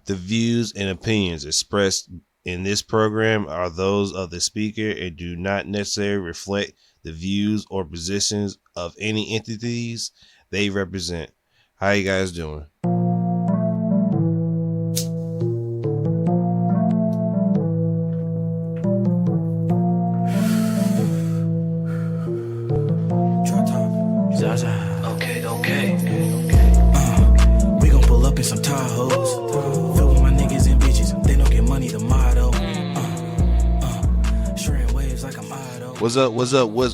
The views and opinions expressed in this program are those of the speaker and do not necessarily reflect the views or positions of any entities they represent. How you guys doing? DropTop. Zaza. Okay. We gon' pull up in some Tahoes. Fill with my niggas and bitches. They don't get money, the motto. Shredding waves like I'm Otto. What's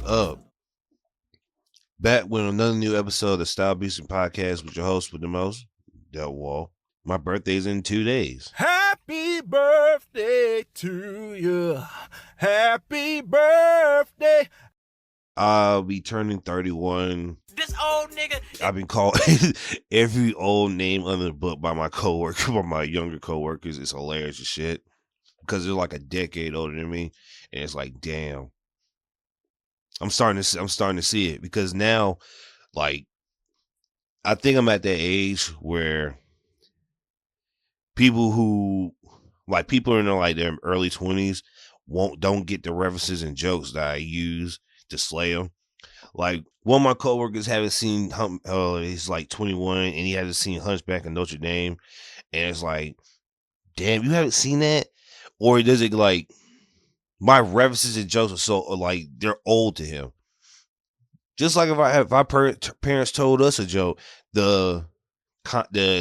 up? Back with another new episode of the StyleBeasting podcast with your host with the most, Del Wall. My birthday's in 2 days. Happy birthday to you. Happy birthday. I'll be turning 31. This old nigga. I've been called every old name under the book by my coworker, by my younger coworkers. It's hilarious as shit because they're like a decade older than me, and it's like, damn. I'm starting to see it because now, like, I think I'm at that age where people in their early 20s don't get the references and jokes that I use to slay them. Like, one of my coworkers haven't seen he's like 21 and he hasn't seen Hunchback of Notre Dame, and it's like, damn, you haven't seen that? Or does it like my references and jokes are so like they're old to him? Just like if our parents told us a joke, the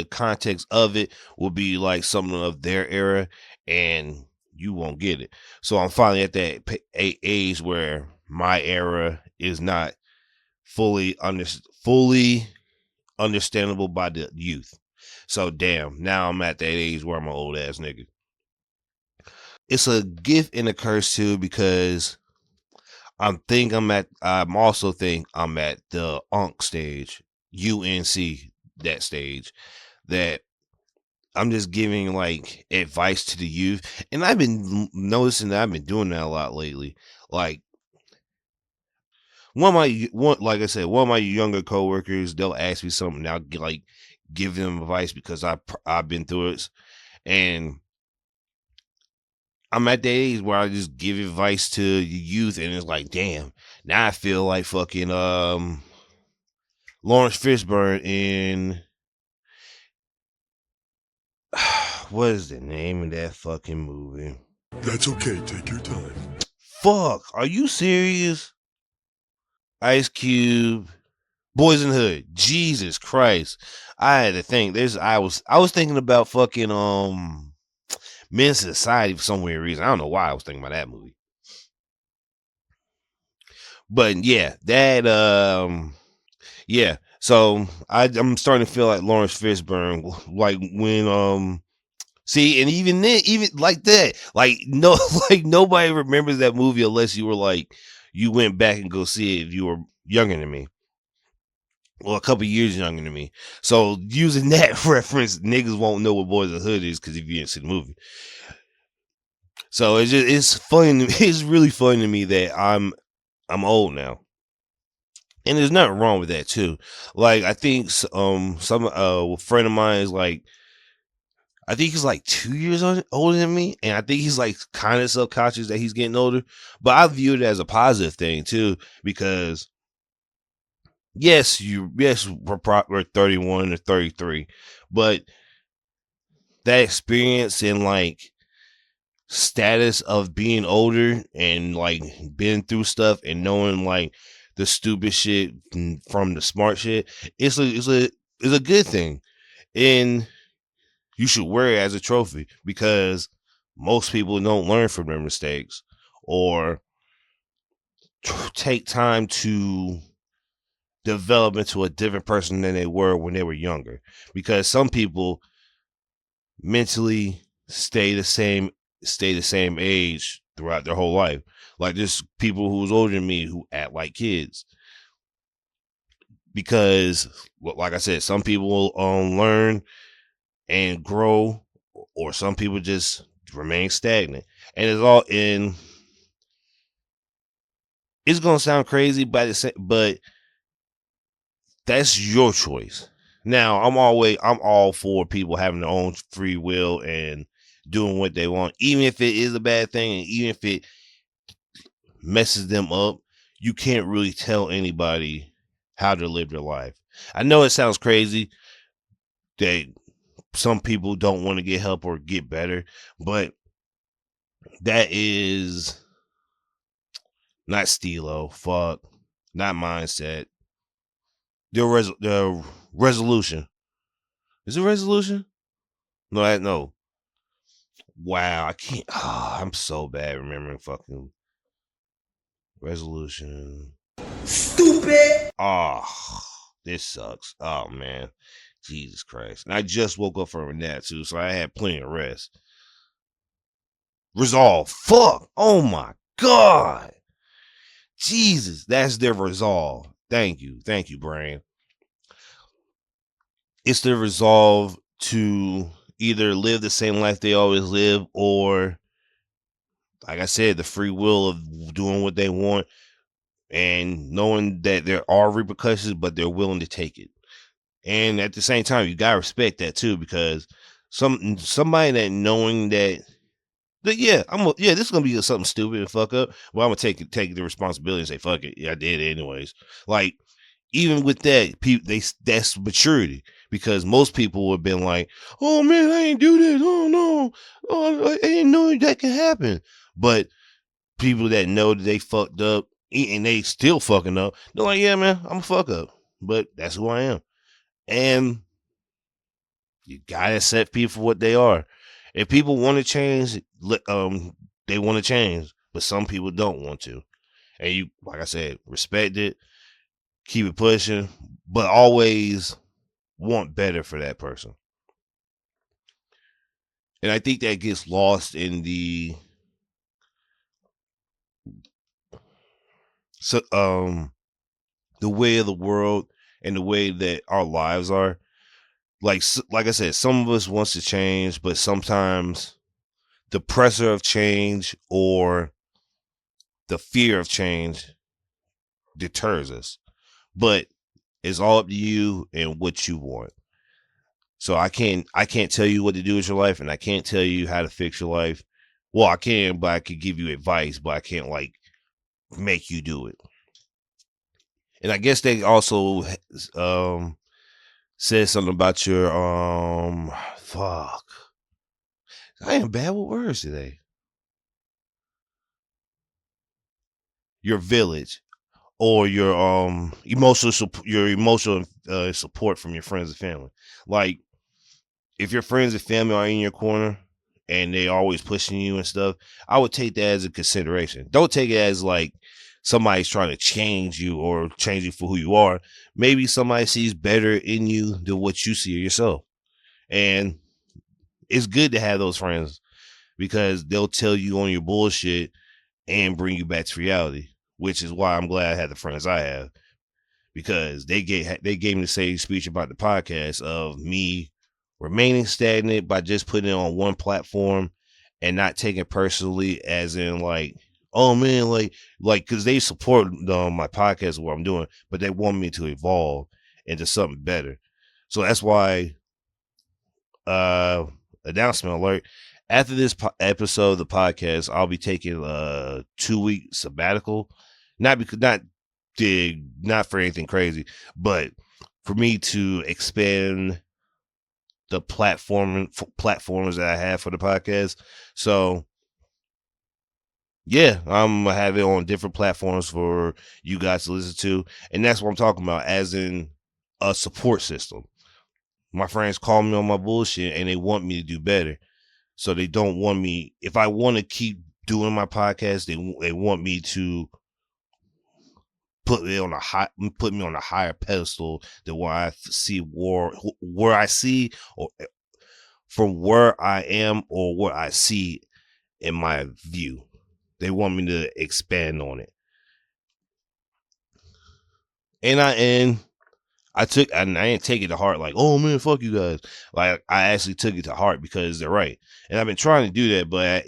context of it will be like something of their era, and you won't get it. So I'm finally at that age where my era is not fully understandable by the youth. So damn, now I'm at that age where I'm an old ass nigga. It's a gift and a curse too, because I also think I'm at the UNC stage, UNC, that stage, that I'm just giving like advice to the youth. And I've been noticing that I've been doing that a lot lately. Like, one of my younger coworkers, they'll ask me something, and I'll give them advice because I've been through it, and I'm at the age where I just give advice to the youth, and it's like, damn, now I feel like fucking Lawrence Fishburne in what is the name of that fucking movie? That's okay, take your time. Fuck, are you serious? Ice Cube, Boys in the Hood. Jesus Christ. I had to think. I was thinking about fucking Men's Society for some weird reason. I don't know why I was thinking about that movie. But yeah, so I'm starting to feel like Lawrence Fishburne, like when see, and even then, even like that, like no, like nobody remembers that movie unless you were like you went back and go see it if you were younger than me. Well, a couple years younger than me. So using that reference, niggas won't know what Boys in the Hood is because if you didn't see the movie. So it's funny. It's really funny to me that I'm old now, and there's nothing wrong with that too. Like, I think a friend of mine is like, I think he's like 2 years older than me, and I think he's like kind of subconscious that he's getting older. But I view it as a positive thing too, because yes, we're 31 or 33, but that experience and like status of being older and like been through stuff and knowing like the stupid shit from the smart shit, it's a good thing, and you should wear it as a trophy, because most people don't learn from their mistakes or take time to develop into a different person than they were when they were younger, because some people mentally stay the same age throughout their whole life. Like, there's people who's older than me who act like kids, because like I said, some people learn and grow, or some people just remain stagnant, and it's gonna sound crazy, but that's your choice. Now, I'm all for people having their own free will and doing what they want, even if it is a bad thing, and even if it messes them up. You can't really tell anybody how to live their life. I know it sounds crazy that some people don't want to get help or get better, but that is not stilo, fuck, not mindset. The resolution. Is it resolution? No. Wow, I can't. Oh, I'm so bad remembering fucking resolution. Stupid. Oh, this sucks. Oh man, Jesus Christ! And I just woke up from a nap too, so I had plenty of rest. Resolve. Fuck. Oh my God. Jesus, that's their resolve. Thank you, brain. It's their resolve to either live the same life they always live, or, like I said, the free will of doing what they want and knowing that there are repercussions, but they're willing to take it. And at the same time, you gotta respect that too, because somebody that knowing that this is gonna be something stupid and fuck up. Well, I'm gonna take the responsibility and say fuck it. Yeah, I did it anyways. Like, even with that, that's maturity, because most people would have been like, "Oh man, I ain't do this. Oh no, I didn't know that could happen." But people that know that they fucked up and they still fucking up, they're like, "Yeah, man, I'm a fuck up, but that's who I am." And you gotta accept people for what they are. If people want to change, they want to change, but some people don't want to. And you, like I said, respect it, keep it pushing, but always want better for that person. And I think that gets lost in the way of the world and the way that our lives are. Like I said, some of us wants to change, but sometimes the pressure of change or the fear of change deters us. But it's all up to you and what you want. So I can't tell you what to do with your life, and I can't tell you how to fix your life. Well, I can, but I could give you advice, but I can't like make you do it. And I guess they also said something about your fuck. I am bad with words today. Your village, or your emotional support from your friends and family. Like, if your friends and family are in your corner and they always pushing you and stuff, I would take that as a consideration. Don't take it as like somebody's trying to change you or change you for who you are. Maybe somebody sees better in you than what you see of yourself. And it's good to have those friends, because they'll tell you on your bullshit and bring you back to reality, which is why I'm glad I had the friends I have, because they gave me the same speech about the podcast of me remaining stagnant by just putting it on one platform and not taking it personally, as in like, oh man, like because they support my podcast, what I'm doing, but they want me to evolve into something better. So that's why, announcement alert, after this episode of the podcast, I'll be taking a 2-week sabbatical. Not for anything crazy, but for me to expand the platforms that I have for the podcast. So yeah, I'm gonna have it on different platforms for you guys to listen to, and that's what I'm talking about, as in a support system. My friends call me on my bullshit and they want me to do better. So they don't want me, if I want to keep doing my podcast, they want me to put me on a higher pedestal than where I see or from where I am or what I see in my view. They want me to expand on it. And I didn't take it to heart like, oh man, fuck you guys. Like, I actually took it to heart because they're right. And I've been trying to do that, but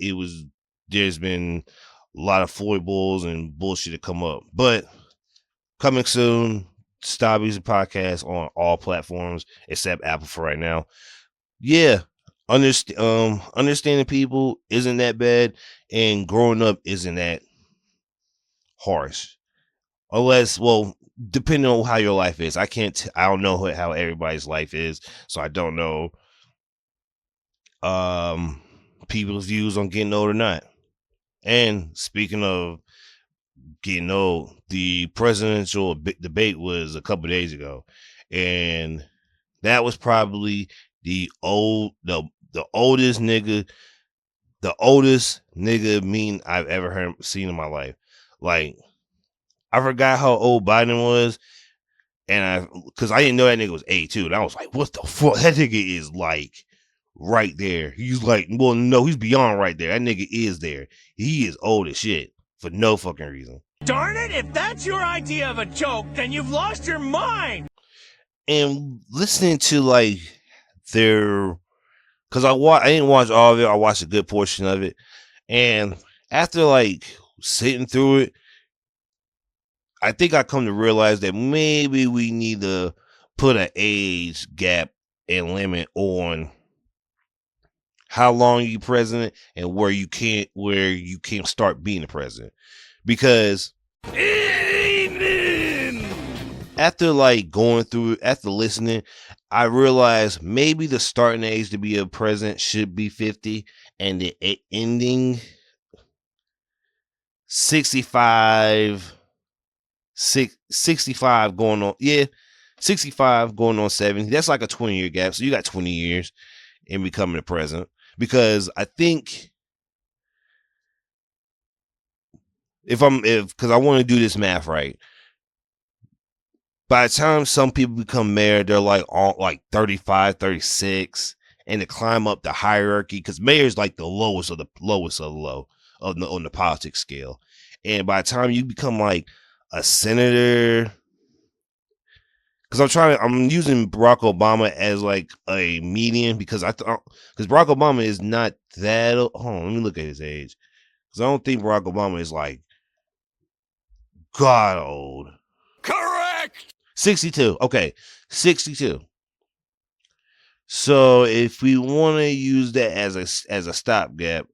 there's been a lot of foibles and bullshit to come up. But coming soon, StyleBeasting podcast on all platforms except Apple for right now. Yeah, understanding people isn't that bad, and growing up isn't that harsh. Unless, well, depending on how your life is, I don't know how everybody's life is, so I don't know people's views on getting old or not. And speaking of getting old, the presidential debate was a couple days ago, and that was probably the oldest nigga mean I've ever seen in my life. Like, I forgot how old Biden was, and because I didn't know that nigga was 82, and I was like, what the fuck? That nigga is like right there. He's like, well, no, he's beyond right there. That nigga is there. He is old as shit for no fucking reason. Darn it, if that's your idea of a joke, then you've lost your mind. And listening to like their, because I didn't watch all of it. I watched a good portion of it, and after like sitting through it, I think I come to realize that maybe we need to put an age gap and limit on how long you president and where you can't start being the president. Because after listening, I realized maybe the starting age to be a president should be 50 and the ending 65 going on 65 going on 70. That's like a 20-year gap. So you got 20 years in becoming the president. Because I think because I want to do this math right, by the time some people become mayor, they're like all like 35, 36, and to climb up the hierarchy, because mayor is like the lowest of the low on the politics scale. And by the time you become like a senator, because I'm using Barack Obama as like a median, because because Barack Obama is not that. Hold on, let me look at his age, because I don't think Barack Obama is like god old. Correct. 62. Okay, 62. So if we want to use that as a stopgap,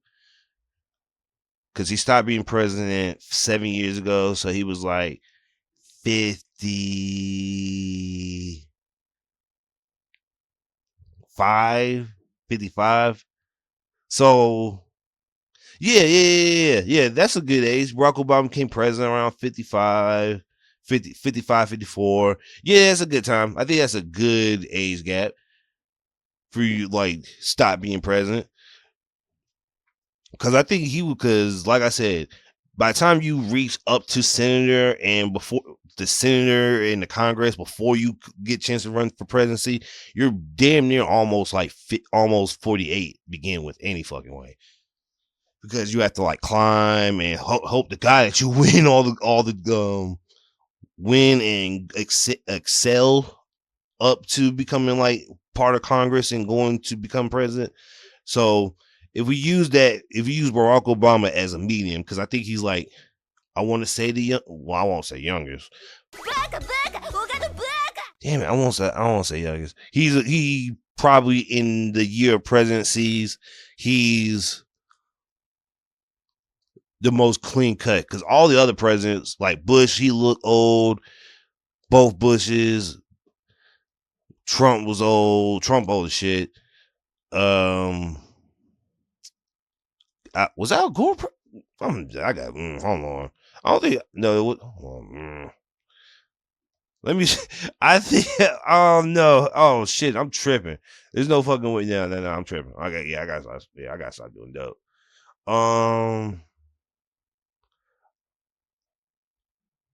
because he stopped being president 7 years ago, so he was like 55. So yeah, that's a good age. Barack Obama became president around 55, 54. Yeah, that's a good time. I think that's a good age gap for you, like, stop being president. Because I think because like I said, by the time you reach up to senator and before the senator and the Congress, before you get a chance to run for presidency, you're damn near almost 48 begin with any fucking way. Because you have to like climb and hope the guy that you win win and excel up to becoming like part of Congress and going to become president. So if we use Barack Obama as a medium, because I think he's like, I want to say I won't say youngest. Damn it, I won't say youngest. He probably in the year of presidencies, he's the most clean cut, because all the other presidents, like Bush, he looked old. Both Bushes. Trump was old. Trump old as shit. Was Al Gore? Hold on. I don't think let me. I think. Oh no. Oh shit. I'm tripping. There's no fucking way. No. I'm tripping. Okay. I gotta start doing dope.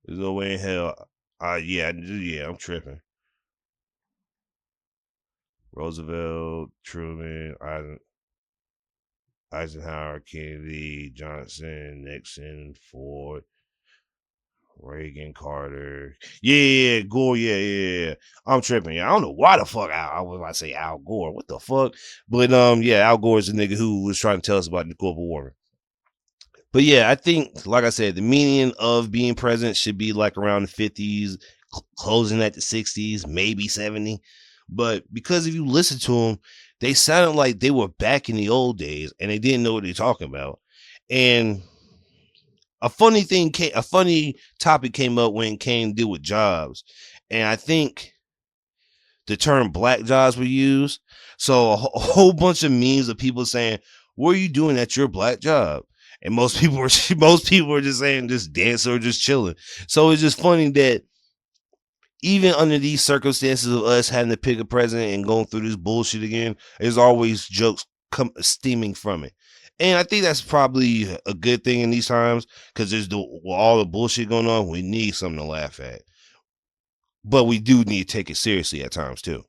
There's no way in hell. I'm tripping. Roosevelt, Truman, Eisenhower, Kennedy, Johnson, Nixon, Ford, Reagan, Carter. Yeah, Gore. Yeah. I'm tripping. Yeah, I don't know why the fuck I was about to say Al Gore. What the fuck? But Al Gore is the nigga who was trying to tell us about the global warming. But yeah, I think, like I said, the median of being president should be like around the 50s, closing at the 60s, maybe 70. But because if you listen to them, they sounded like they were back in the old days and they didn't know what they're talking about. And a funny topic came up when it came to deal with jobs. And I think the term black jobs were used. So a whole bunch of memes of people saying, "What are you doing at your black job?" And most people were just saying just dance or just chilling. So it's just funny that even under these circumstances of us having to pick a president and going through this bullshit again, there's always jokes steaming from it. And I think that's probably a good thing in these times because there's all the bullshit going on. We need something to laugh at. But we do need to take it seriously at times too.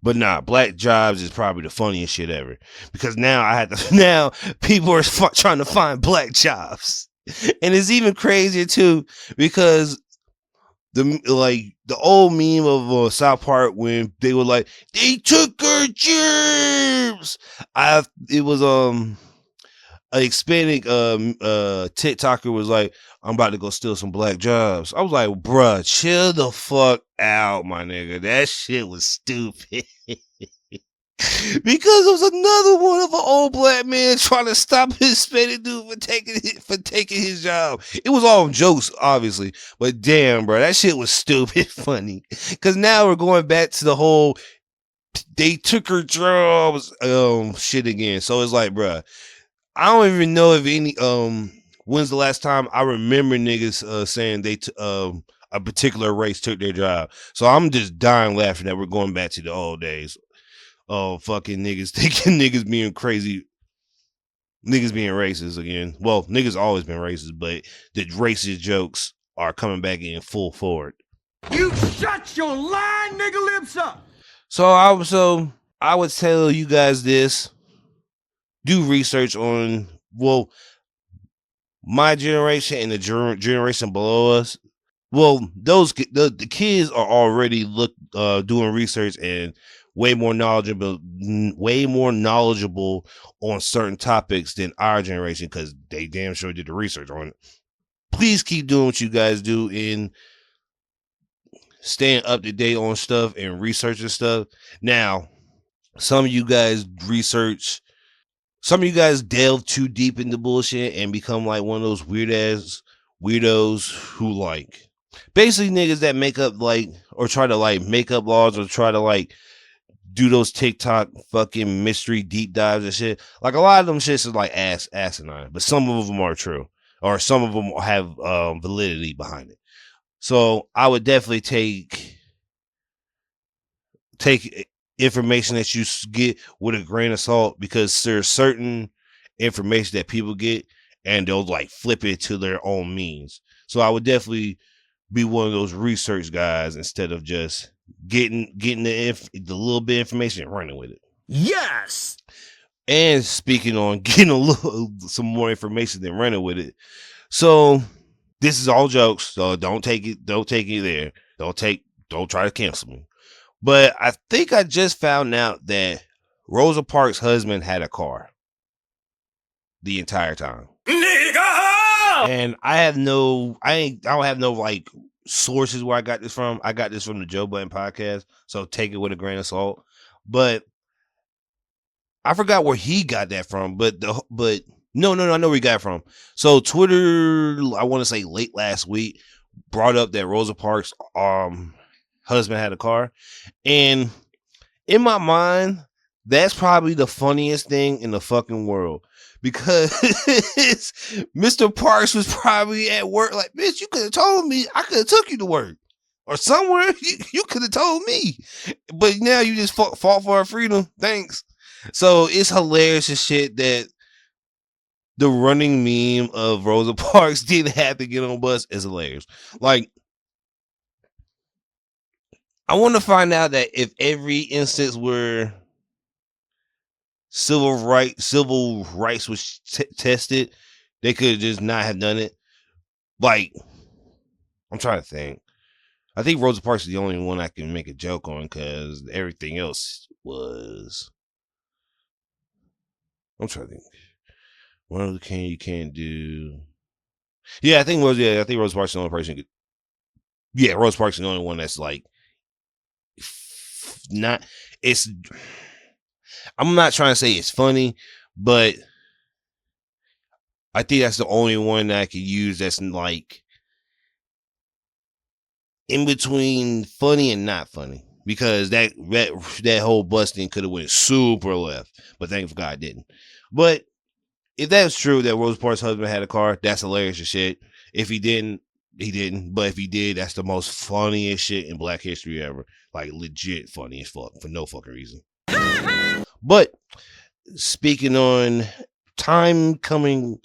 But nah, black jobs is probably the funniest shit ever because now people are trying to find black jobs. And it's even crazier too because the old meme of South Park when they were like, they took our jobs. It was a Hispanic TikToker was like, I'm about to go steal some black jobs. I was like, bruh, chill the fuck out, my nigga. That shit was stupid. Because it was another one of an old black man trying to stop his Hispanic dude for taking his job. It was all jokes, obviously, but damn, bro, that shit was stupid funny. Because now we're going back to the whole they took her jobs shit again. So it's like, bro, I don't even know if any when's the last time I remember niggas saying a particular race took their job. So I'm just dying laughing that we're going back to the old days. Oh, fucking niggas thinking niggas being crazy. Niggas being racist again. Well, niggas always been racist, but the racist jokes are coming back in full forward. You shut your lying nigga lips up! So I would tell you guys this. Do research on, well, my generation and the generation below us. Well, the kids are already doing research and way more knowledgeable on certain topics than our generation because they damn sure did the research on it. Please keep doing what you guys do in staying up to date on stuff and researching stuff. Now, some of you guys delve too deep into bullshit and become like one of those weirdos who like basically niggas that make up like or try to like make up laws or try to like do those TikTok fucking mystery deep dives and shit. Like a lot of them shits is like asinine, but some of them are true or some of them have validity behind it. So I would definitely take information that you get with a grain of salt because there's certain information that people get and they'll like flip it to their own means. So I would definitely be one of those research guys instead of just getting the little bit of information and running with it. Yes! And speaking on getting some more information than running with it. So this is all jokes. So don't take it there. Don't try to cancel me. But I think I just found out that Rosa Parks' husband had a car the entire time. Nigga! And I don't have no like sources where I got this from. I got this from the Joe Budden podcast, so take it with a grain of salt. But I forgot where he got that from. But no, I know where he got it from. So Twitter, I want to say late last week, brought up that Rosa Parks' husband had a car, and in my mind, that's probably the funniest thing in the fucking world because Mr. Parks was probably at work like, bitch, you could have told me, I could have took you to work or somewhere. You could have told me, but now you just fought for our freedom. Thanks. So it's hilarious as shit that the running meme of Rosa Parks didn't have to get on bus is hilarious. Like, I want to find out that if every instance where civil rights was tested, they could just not have done it. Like, I'm trying to think. I think Rosa Parks is the only one I can make a joke on because everything else was. I'm trying to think. One of the you can't do. Yeah, I think Rosa Parks is the only person Yeah, Rose Park's the only one that's like not. It's. I'm not trying to say it's funny, but I think that's the only one that I could use that's like in between funny and not funny. Because that whole busting could have went super left, but thank God it didn't. But if that's true that Rose Park's husband had a car, that's hilarious as shit. If he didn't, he didn't. But if he did, that's the most funniest shit in Black history ever. Like legit funny as fuck for no fucking reason. But speaking on time coming,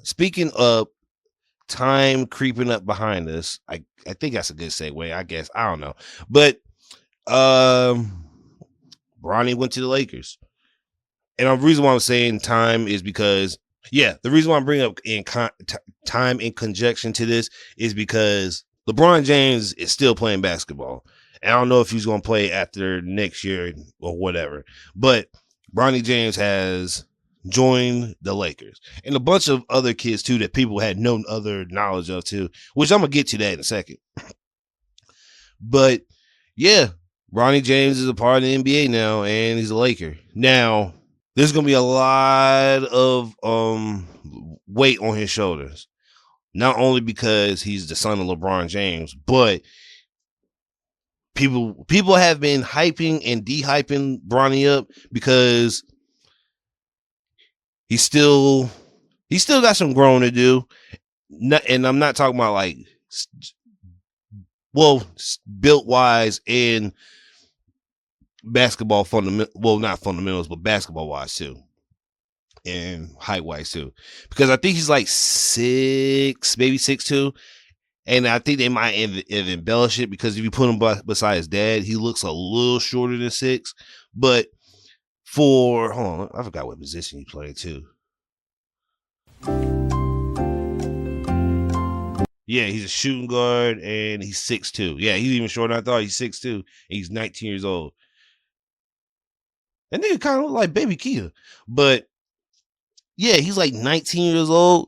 speaking of time creeping up behind us, I think that's a good segue. I guess I don't know, but Bronny went to the Lakers. And the reason why I'm saying time is because, the reason why I'm bringing up time in conjunction to this is because LeBron James is still playing basketball. And I don't know if he's going to play after next year or whatever. But Bronny James has joined the Lakers. And a bunch of other kids, too, that people had no other knowledge of, too. Which I'm going to get to that in a second. But, yeah, Bronny James is a part of the NBA now, and he's a Laker. Now, there's going to be a lot of weight on his shoulders. Not only because he's the son of LeBron James, but people have been hyping and de-hyping Bronny up because he still got some growing to do. And I'm not talking about like, built wise and basketball not fundamentals, but basketball wise too, and height wise too, because I think he's like 6', maybe 6'2", and I think they might have embellished it because if you put him beside his dad, he looks a little shorter than 6. But hold on, I forgot what position he played too. Yeah, he's a shooting guard and he's 6'2". Yeah, he's even shorter than I thought. He's 6'2", and he's 19 years old. That nigga kind of look like Baby Kia. But, yeah, he's like 19 years old.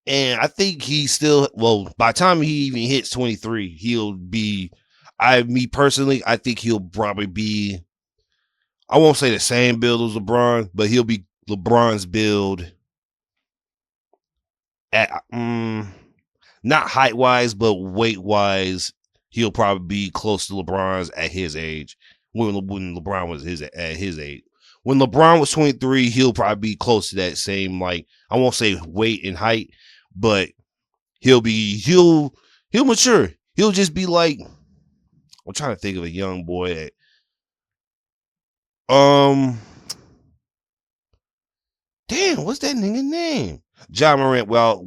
And I think he's still, by the time he even hits 23, he'll be, me personally, I think he'll probably be, I won't say the same build as LeBron, but he'll be LeBron's build at, not height-wise, but weight-wise, he'll probably be close to LeBron's at his age. When LeBron was at his age. When LeBron was 23, he'll probably be close to that same, like, I won't say weight and height, but he'll mature. He'll just be like, I'm trying to think of a young boy damn, what's that nigga name? Ja Morant, well,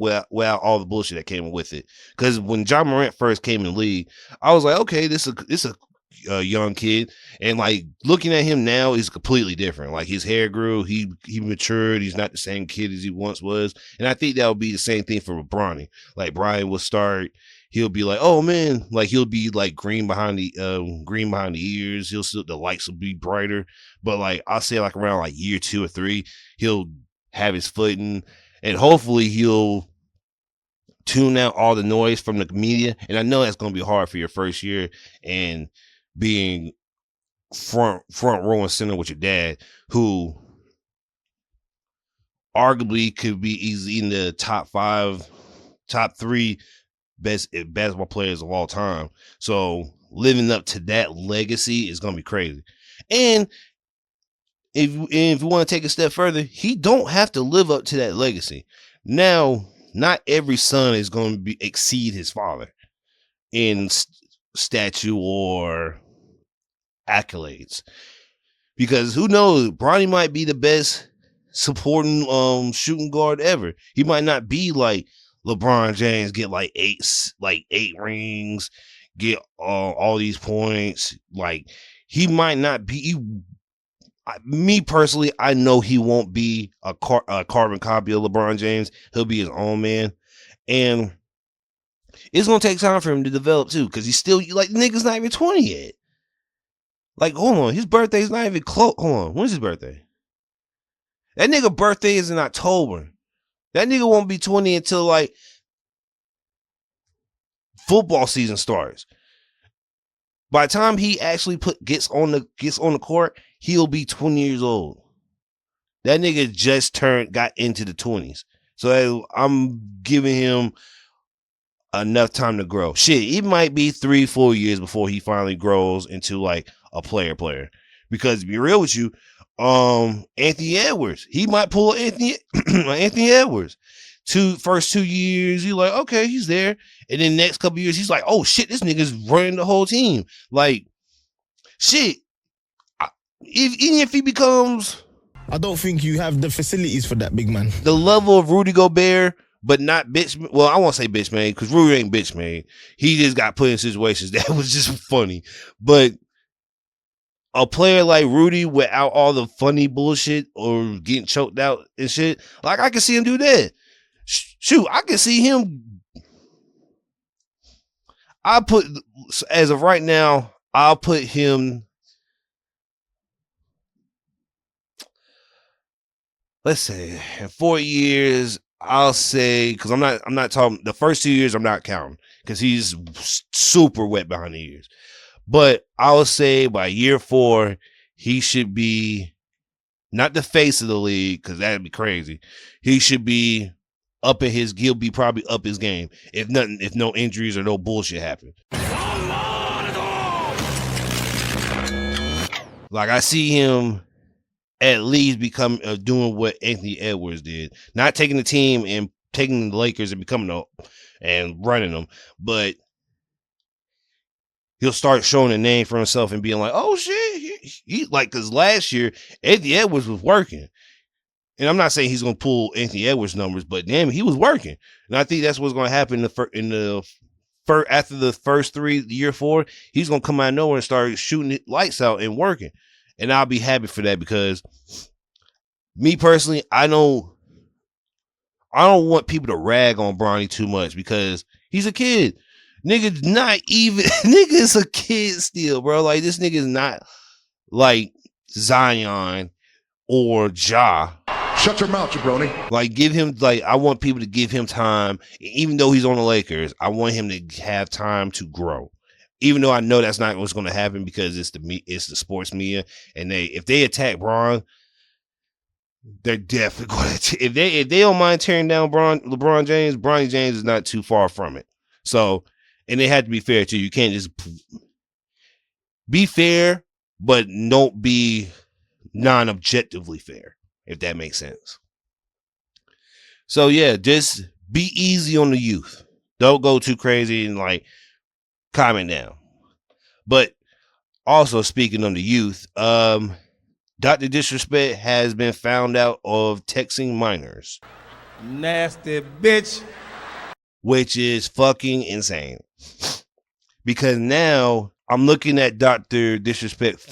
all the bullshit that came with it. Because when Ja Morant first came in the league, I was like, okay, this is a young kid, and like looking at him now is completely different. Like his hair grew, he matured, he's not the same kid as he once was. And I think that would be the same thing for Bronny. Like Brian will start, he'll be like, oh man, like he'll be like green behind the ears, the lights will be brighter. But like I'll say like around like year 2 or 3, he'll have his footing, and hopefully he'll tune out all the noise from the media. And I know that's going to be hard for your first year and being front row and center with your dad, who arguably could be easily in the top 3 best basketball players of all time. So living up to that legacy is going to be crazy. And if you want to take a step further, he don't have to live up to that legacy. Now, not every son is going to exceed his father in statue or accolades, because who knows, Bronny might be the best supporting shooting guard ever. He might not be like LeBron James, get like 8 rings, get all these points. Like he might not be. Me personally, I know he won't be a carbon copy of LeBron James. He'll be his own man, and it's gonna take time for him to develop too, because he's still like nigga's not even 20 yet. Like, hold on, his birthday's not even close. Hold on, when's his birthday? That nigga birthday is in October. That nigga won't be 20 until like football season starts. By the time he actually gets on the court, he'll be 20 years old. That nigga just got into the 20s. So I'm giving him enough time to grow. Shit, it might be 3-4 years before he finally grows into like a player. Because to be real with you, Anthony Edwards, he might pull Anthony Edwards. First 2 years, you're like, okay, he's there. And then next couple years, he's like, oh shit, this nigga's running the whole team. Like, shit. Even if he becomes, I don't think you have the facilities for that, big man. The level of Rudy Gobert, but not bitch. Well, I won't say bitch man because Rudy ain't bitch man. He just got put in situations that was just funny. But a player like Rudy without all the funny bullshit or getting choked out and shit, like I can see him do that. Shoot, I can see him. As of right now, I'll put him. Let's say in 4 years, I'll say, because I'm not talking the first 2 years, I'm not counting because he's super wet behind the ears. But I'll say by year 4, he should be not the face of the league because that'd be crazy. He should be he'll be probably up his game if no injuries or no bullshit happen. Like I see him at least become doing what Anthony Edwards did, not taking the team and taking the Lakers and becoming and running them, but he'll start showing a name for himself and being like, oh shit, he like, because last year Anthony Edwards was working, and I'm not saying he's gonna pull Anthony Edwards numbers, but damn, he was working, and I think that's what's gonna happen after the first 3, year 4, he's gonna come out of nowhere and start shooting lights out and working. And I'll be happy for that because me personally, I don't want people to rag on Bronny too much because he's a kid. Nigga's not even nigga's a kid still, bro. Like this nigga's not like Zion or Ja. Shut your mouth, jabroni. Like I want people to give him time. Even though he's on the Lakers, I want him to have time to grow. Even though I know that's not what's going to happen because it's the sports media, and if they attack Bron, they're definitely going to. If they don't mind tearing down LeBron James, Bronny James is not too far from it. So, and they have to be fair too. You can't just be fair, but don't be non-objectively fair, if that makes sense. So yeah, just be easy on the youth. Don't go too crazy and like. Comment down. But also speaking of the youth, Dr. Disrespect has been found out of texting minors. Nasty bitch. Which is fucking insane. Because now I'm looking at Dr. Disrespect's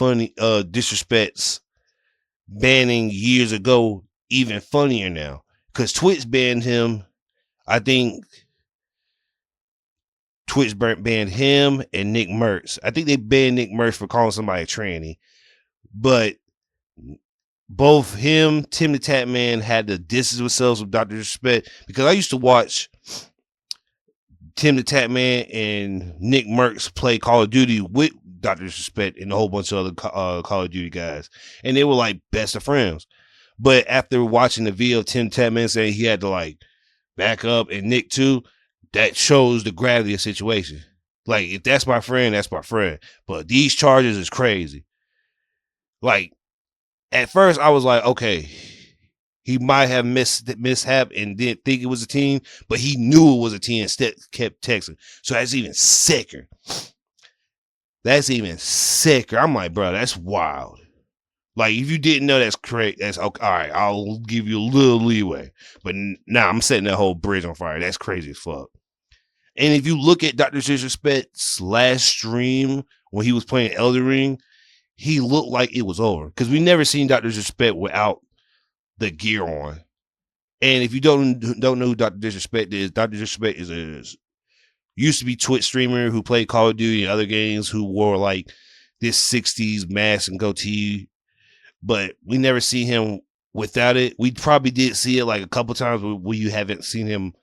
banning years ago even funnier now. Because Twitch banned him, I think. Twitch banned him and Nick Mertz. I think they banned Nick Mertz for calling somebody a tranny. But both him, Tim the Tap Man, had to distance themselves with Dr. Disrespect. Because I used to watch Tim the Tap Man and Nick Mertz play Call of Duty with Dr. Disrespect and a whole bunch of other Call of Duty guys. And they were like best of friends. But after watching the video of Tim the Tap Man saying he had to like back up and Nick too, that shows the gravity of the situation. Like, if that's my friend, that's my friend. But these charges is crazy. Like, at first I was like, okay, he might have mishap and didn't think it was a team, but he knew it was a team and kept texting. So that's even sicker. I'm like, bro, that's wild. Like, if you didn't know, that's correct. That's okay. All right, I'll give you a little leeway. But now I'm setting that whole bridge on fire. That's crazy as fuck. And if you look at Dr. Disrespect's last stream when he was playing Elden Ring, he looked like it was over. Because we never seen Dr. Disrespect without the gear on. And if you don't know who Dr. Disrespect is used to be Twitch streamer who played Call of Duty and other games, who wore like this 60s mask and goatee. But we never see him without it. We probably did see it like a couple times where you haven't seen him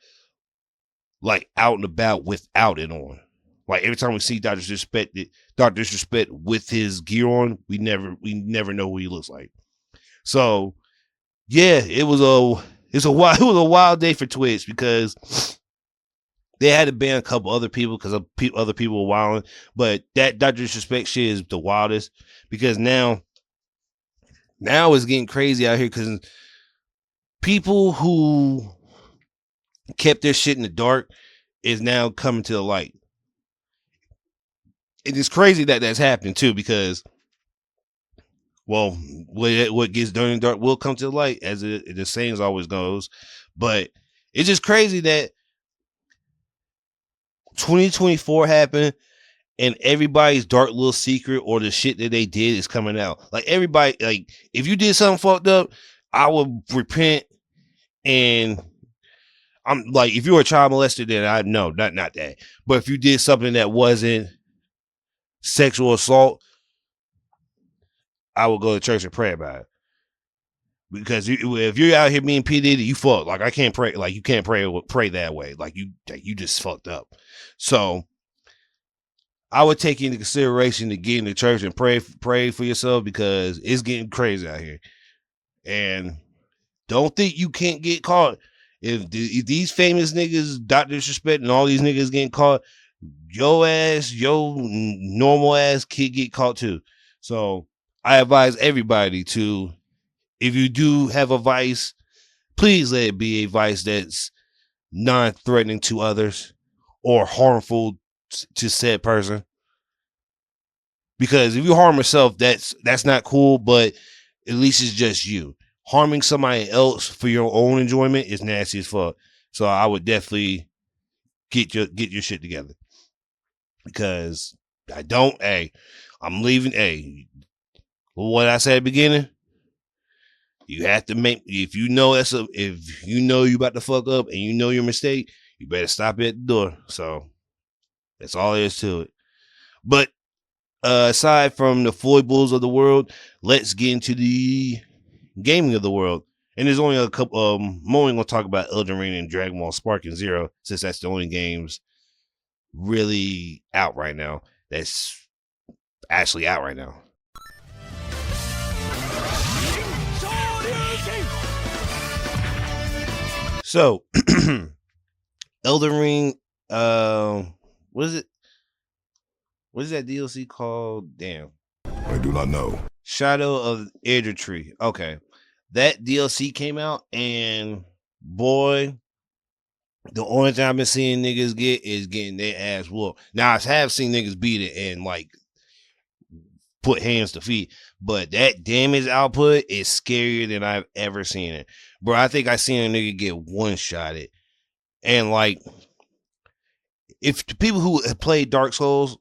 like out and about without it on. Like every time we see Dr. Disrespect with his gear on, we never know what he looks like. So yeah, it was a wild day for Twitch because they had to ban a couple other people because other people were wilding. But that Dr. Disrespect shit is the wildest because now it's getting crazy out here because people who kept their shit in the dark is now coming to the light. It is crazy that that's happening too because, well, what gets done in the dark will come to the light, as the saying always goes. But it's just crazy that 2024 happened and everybody's dark little secret or the shit that they did is coming out. Like everybody, like if you did something fucked up, I would repent. And I'm like, if you were a child molester, then I know not that. But if you did something that wasn't sexual assault, I would go to church and pray about it. Because if you're out here being P. Diddy, you fucked. Like I can't pray. Like you can't pray that way. Like you just fucked up. So I would take into consideration to get into church and pray for yourself because it's getting crazy out here. And don't think you can't get caught. If these famous niggas, Dr. Disrespect, and all these niggas getting caught, your normal ass kid get caught too. So I advise everybody to, if you do have a vice, please let it be a vice that's non-threatening to others or harmful to said person. Because if you harm yourself, that's not cool, but at least it's just you. Harming somebody else for your own enjoyment is nasty as fuck. So I would definitely get your shit together. Because I'm leaving. What I said at the beginning, you have to make, if you know you about to fuck up and you know your mistake, you better stop at the door. So that's all there is to it. But aside from the foibles of the world, let's get into the gaming of the world. And there's only a couple. I'm only gonna talk about Elden Ring and Dragon Ball Sparking Zero, since that's the only games really out right now. That's actually out right now. So, Elden Ring. What is it? What is that DLC called? Damn. I do not know. Shadow of Elder Tree. Okay. That DLC came out, and boy, the only thing I've been seeing niggas get is getting their ass whooped. Now, I have seen niggas beat it and like put hands to feet, but that damage output is scarier than I've ever seen it. Bro, I think I seen a nigga get one-shotted. And like, if the people who have played Dark Souls,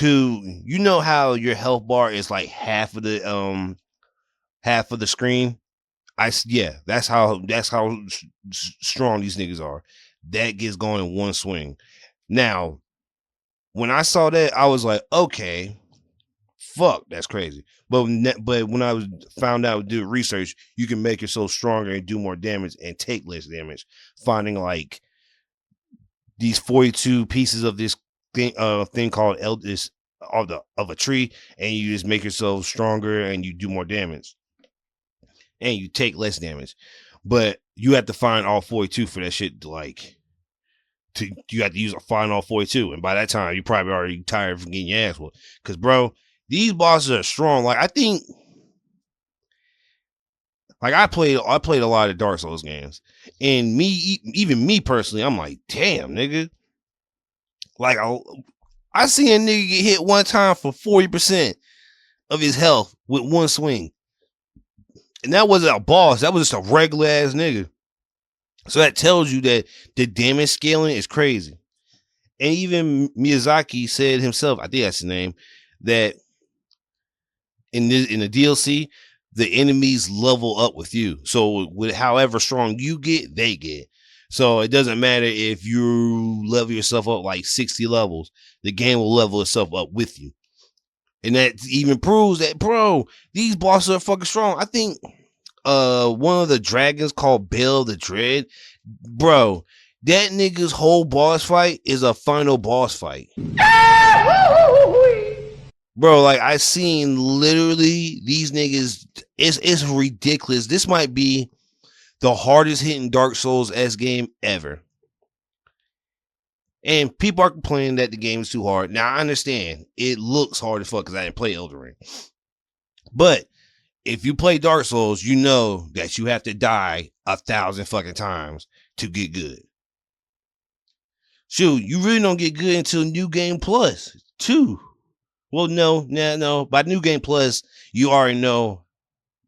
you know how your health bar is like half of the screen. That's how strong these niggas are. That gets going in one swing. Now, when I saw that, I was like, okay, fuck, that's crazy. But when I found out, do research, you can make yourself stronger and do more damage and take less damage. Finding like these 42 pieces of this thing called Eldest of a tree, and you just make yourself stronger and you do more damage. And you take less damage. But you have to find all 42 for that shit you have to find all 42. And by that time, you probably already tired from getting your ass whooped. Because, bro, these bosses are strong. Like, I think, like, I played a lot of Dark Souls games. And even me personally, I'm like, damn, nigga. Like, I see a nigga get hit one time for 40% of his health with one swing. And that wasn't a boss. That was just a regular ass nigga. So that tells you that the damage scaling is crazy. And even Miyazaki said himself, I think that's his name, that in the DLC, the enemies level up with you. So with however strong you get, they get. So it doesn't matter if you level yourself up like 60 levels, the game will level itself up with you. And that even proves that, bro, these bosses are fucking strong. I think one of the dragons called Bell the Dread, bro, That nigga's whole boss fight is a final boss fight. Bro, like I seen literally these niggas, it's ridiculous. This might be the hardest hitting Dark Souls S game ever. And people are complaining that the game is too hard. Now I understand it looks hard as fuck because I didn't play Elden Ring. But if you play Dark Souls, you know that you have to die 1,000 fucking times to get good. Shoot, you really don't get good until New Game Plus 2. Well, no. By New Game Plus, you already know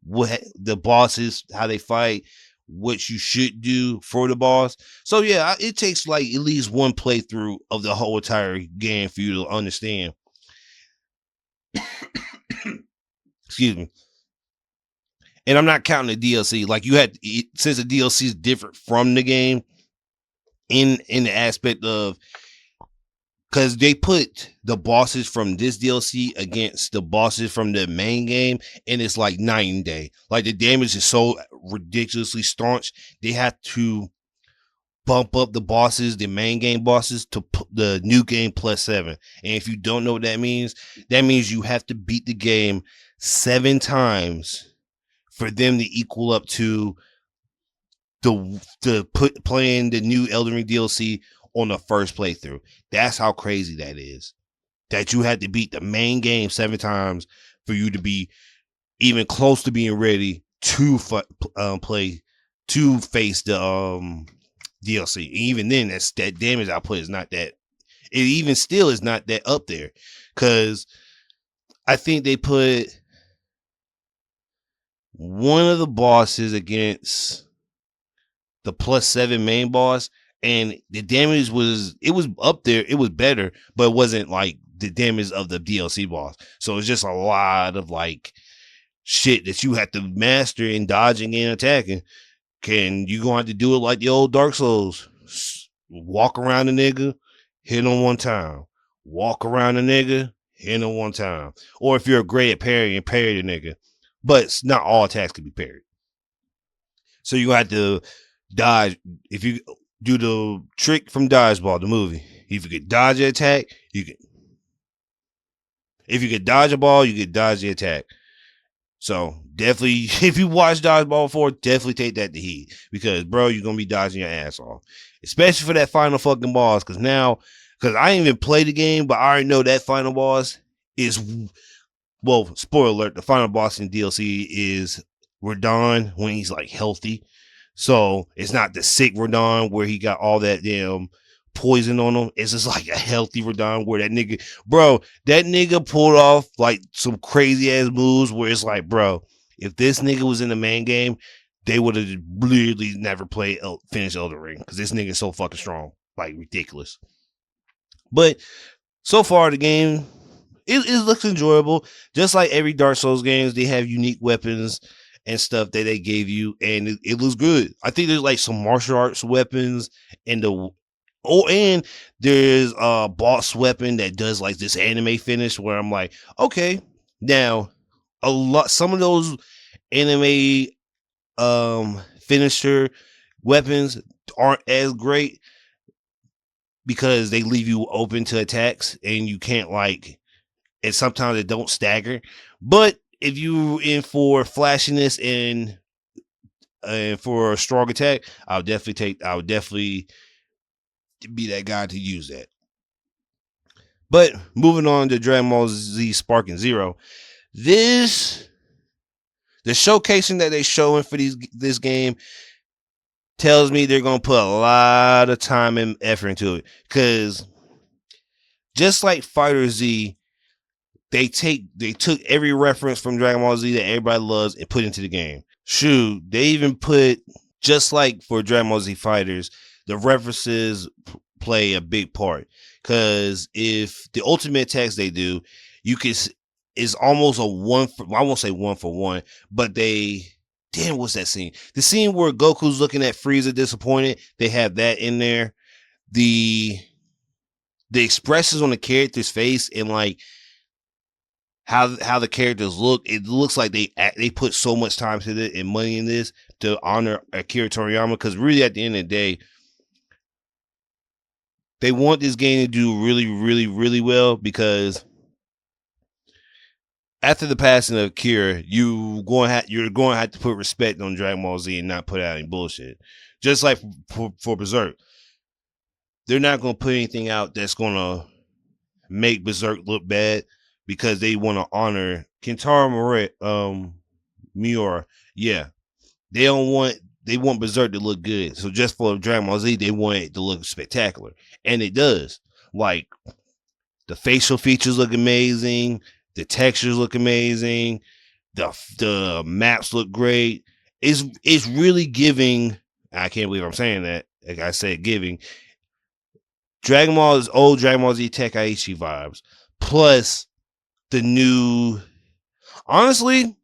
what the bosses, how they fight, what you should do for the boss. So yeah, it takes like at least one playthrough of the whole entire game for you to understand. Excuse me. And I'm not counting the DLC. Like you had, since the DLC is different from the game in the aspect of, because they put the bosses from this DLC against the bosses from the main game, and it's like night and day. Like the damage is so ridiculously staunch, they have to bump up the bosses, the main game bosses, to the New Game Plus 7. And if you don't know what that means you have to beat the game 7 times for them to equal up to playing the new Elden Ring DLC on the first playthrough. That's how crazy that is. That you had to beat the main game 7 times for you to be even close to being ready to face the DLC. Even then, that damage output is not that. It even still is not that up there, because I think they put one of the bosses against the plus 7 main boss, and the damage was up there. It was better, but it wasn't like the damage of the DLC boss. So it's just a lot of like shit that you have to master in dodging and attacking. You gonna have to do it like the old Dark Souls. Walk around the nigga, hit him one time. Walk around the nigga, hit him one time. Or if you're great at parrying, parry the nigga. But not all attacks can be parried. So you have to dodge. If you do the trick from Dodgeball, the movie, if you could dodge the attack, you can. If you could dodge a ball, you could dodge the attack. So definitely, if you watched Dodgeball before, definitely take that to heed, because bro, you're gonna be dodging your ass off, especially for that final fucking boss. Because I ain't even played the game, but I already know that final boss is, well, spoiler alert, the final boss in DLC is Radon when he's like healthy. So it's not the sick Radon where he got all that damn poison on him. It's just like a healthy Radon where that nigga pulled off like some crazy ass moves where it's like, bro, if this nigga was in the main game, they would have literally never finished Elden Ring, because this nigga is so fucking strong, like ridiculous. But so far the game, it looks enjoyable. Just like every Dark Souls games, they have unique weapons and stuff that they gave you, and it looks good. I think there's like some martial arts weapons and there's a boss weapon that does like this anime finish where I'm like, okay, now some of those anime finisher weapons aren't as great because they leave you open to attacks and you can't and sometimes they don't stagger. But if you in for flashiness and for a strong attack, I would definitely be that guy to use that. But moving on to Dragon Ball Z Sparking Zero, the showcasing that they showing for this game tells me they're gonna put a lot of time and effort into it, because just like Fighter Z, they took every reference from Dragon Ball Z that everybody loves and put into the game. Shoot, they even put, just like for Dragon Ball Z Fighters, the references play a big part. Because if the ultimate attacks they do, is almost I won't say one for one, but what's that scene? The scene where Goku's looking at Frieza disappointed, they have that in there. The expressions on the character's face and like how the characters look, it looks like they put so much time to it and money in this to honor Akira Toriyama, because really at the end of the day, they want this game to do really, really, really well because after the passing of Kira, you're going to have to put respect on Dragon Ball Z and not put out any bullshit. Just like for Berserk, they're not going to put anything out that's going to make Berserk look bad because they want to honor Kentaro Miura. Yeah, they want Berserk to look good. So just for Dragon Ball Z, they want it to look spectacular, and it does. Like the facial features look amazing. The textures look amazing. The maps look great. It's really giving. I can't believe I'm saying that. Like I said, giving old Dragon Ball Z Tenkaichi vibes, plus the new. Honestly,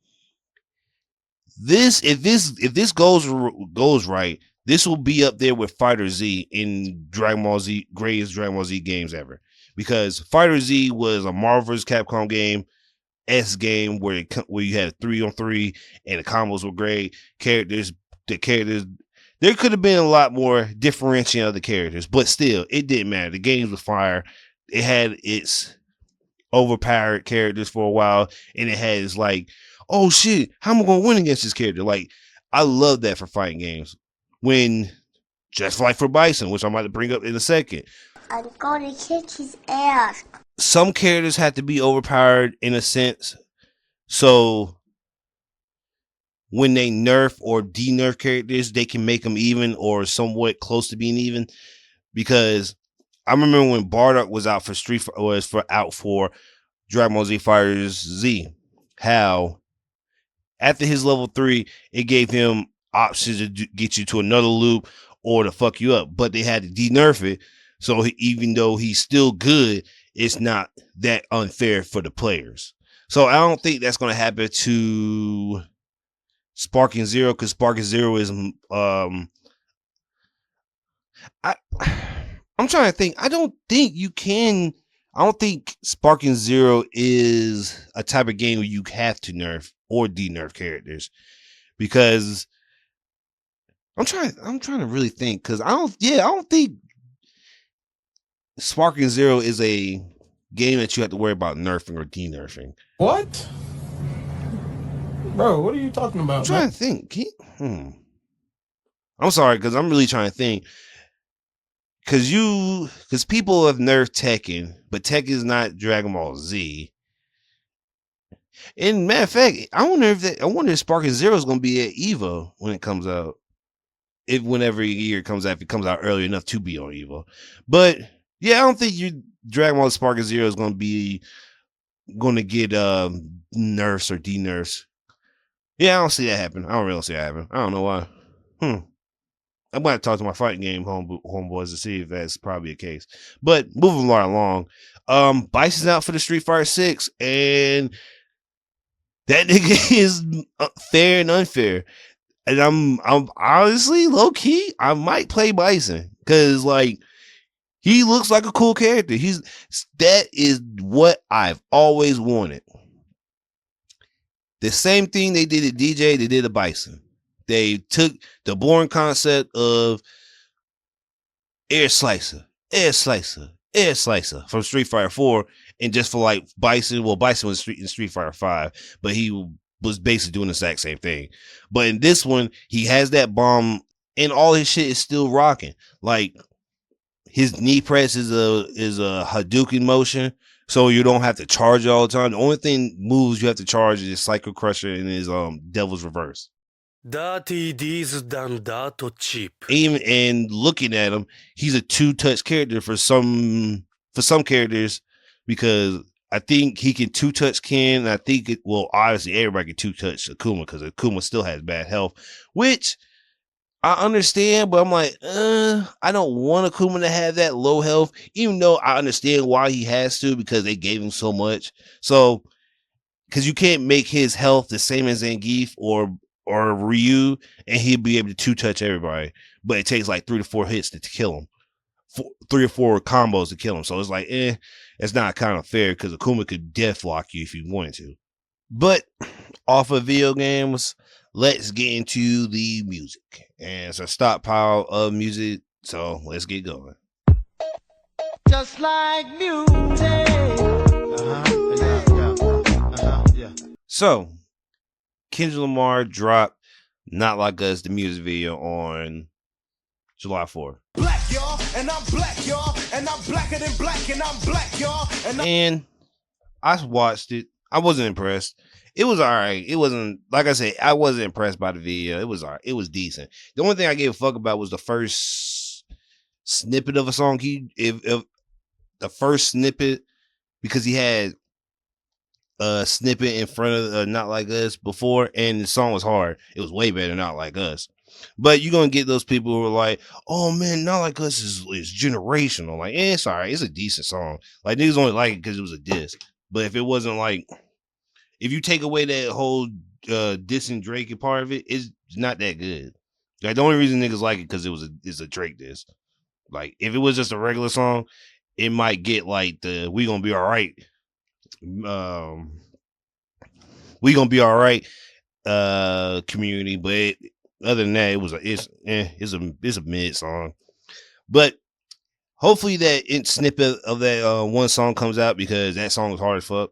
if this goes right, this will be up there with Fighter Z in Dragon Ball Z, greatest Dragon Ball Z games ever. Because Fighter Z was a Marvel vs. Capcom game, game where you had 3-on-3 and the combos were great. The characters, there could have been a lot more differentiating of the characters, but still, it didn't matter. The games were fire. It had its overpowered characters for a while, and it had its like, oh shit, how am I going to win against this character? Like, I love that for fighting games. When, just like for Bison, which I'm about to bring up in a second, I'm gonna kick his ass. Some characters have to be overpowered in a sense. So when they nerf or de-nerf characters, they can make them even or somewhat close to being even. Because I remember when Bardock was out for Dragon Ball Z Fighters Z, how after his level 3, it gave him options to get you to another loop or to fuck you up, but they had to de-nerf it. So even though he's still good, it's not that unfair for the players. So I don't think that's going to happen to Sparking Zero, because Sparking Zero is I'm trying to think. I don't think Sparking Zero is a type of game where you have to nerf or de-nerf characters, because I'm trying to really think, because I don't think Sparking Zero is a game that you have to worry about nerfing or de-nerfing. What? Bro, what are you talking about? I'm trying to think. I'm sorry, because I'm really trying to think. Because people have nerfed Tekken, but Tekken is not Dragon Ball Z. And matter of fact, I wonder if Sparking Zero is going to be at EVO when it comes out. Whenever year it comes out, if it comes out early enough to be on EVO. But yeah, I don't think Dragon Ball Sparking Zero is going to get nerfs or de-nerfs. Yeah, I don't see that happen. I don't really see that happen. I don't know why. I'm going to talk to my fighting game homeboys to see if that's probably a case. But moving right along, Bison's out for the Street Fighter 6, and that nigga is fair and unfair. And I'm honestly low key, I might play Bison because like he looks like a cool character. That is what I've always wanted. The same thing they did at DJ, they did at Bison. They took the boring concept of air slicer from Street Fighter 4, and just for like Bison. Well, Bison was in Street Fighter 5, but he was basically doing the exact same thing. But in this one, he has that bomb, and all his shit is still rocking. Like his knee press is a Hadouken motion, so you don't have to charge it all the time. The only thing moves you have to charge is Psycho Crusher and his Devil's Reverse. Dirty D's done that to cheap. Even and looking at him, he's a two-touch character for some characters, because I think he can two-touch Ken. And I think obviously everybody can two-touch Akuma, because Akuma still has bad health, which I understand, but I'm like, I don't want Akuma to have that low health, even though I understand why he has to, because they gave him so much. So, because you can't make his health the same as Zangief or Ryu, and he'd be able to two-touch everybody, but it takes like 3 to 4 hits to kill him, 3 or 4 combos to kill him. So it's like, it's not kind of fair, because Akuma could death lock you if he wanted to. But off of video games, let's get into the music. And it's a stockpile of music, so let's get going. just like music. So, Kendrick Lamar dropped Not Like Us, the music video, on July 4th. Black, y'all, and I'm black, y'all, and I'm blacker than black, and I'm black, y'all, And I watched it. I wasn't impressed. It was all right. It wasn't, like I said, I wasn't impressed by the video. It was all right. It was decent. The only thing I gave a fuck about was the first snippet of a song. If the first snippet, because he had a snippet in front of Not Like Us before, and the song was hard. It was way better than Not Like Us. But you're gonna get those people who are like, oh man, Not Like Us is generational. Like, it's all right, it's a decent song. Like, niggas only like it because it was a diss. But if it wasn't like, if you take away that whole dissing Drake and part of it, it's not that good. Like, the only reason niggas like it because it's a Drake diss. Like, if it was just a regular song, it might get like the We Gonna Be All Right. We Gonna Be All Right community, but other than that, it's a mid song. But hopefully that snippet of that one song comes out, because that song was hard as fuck.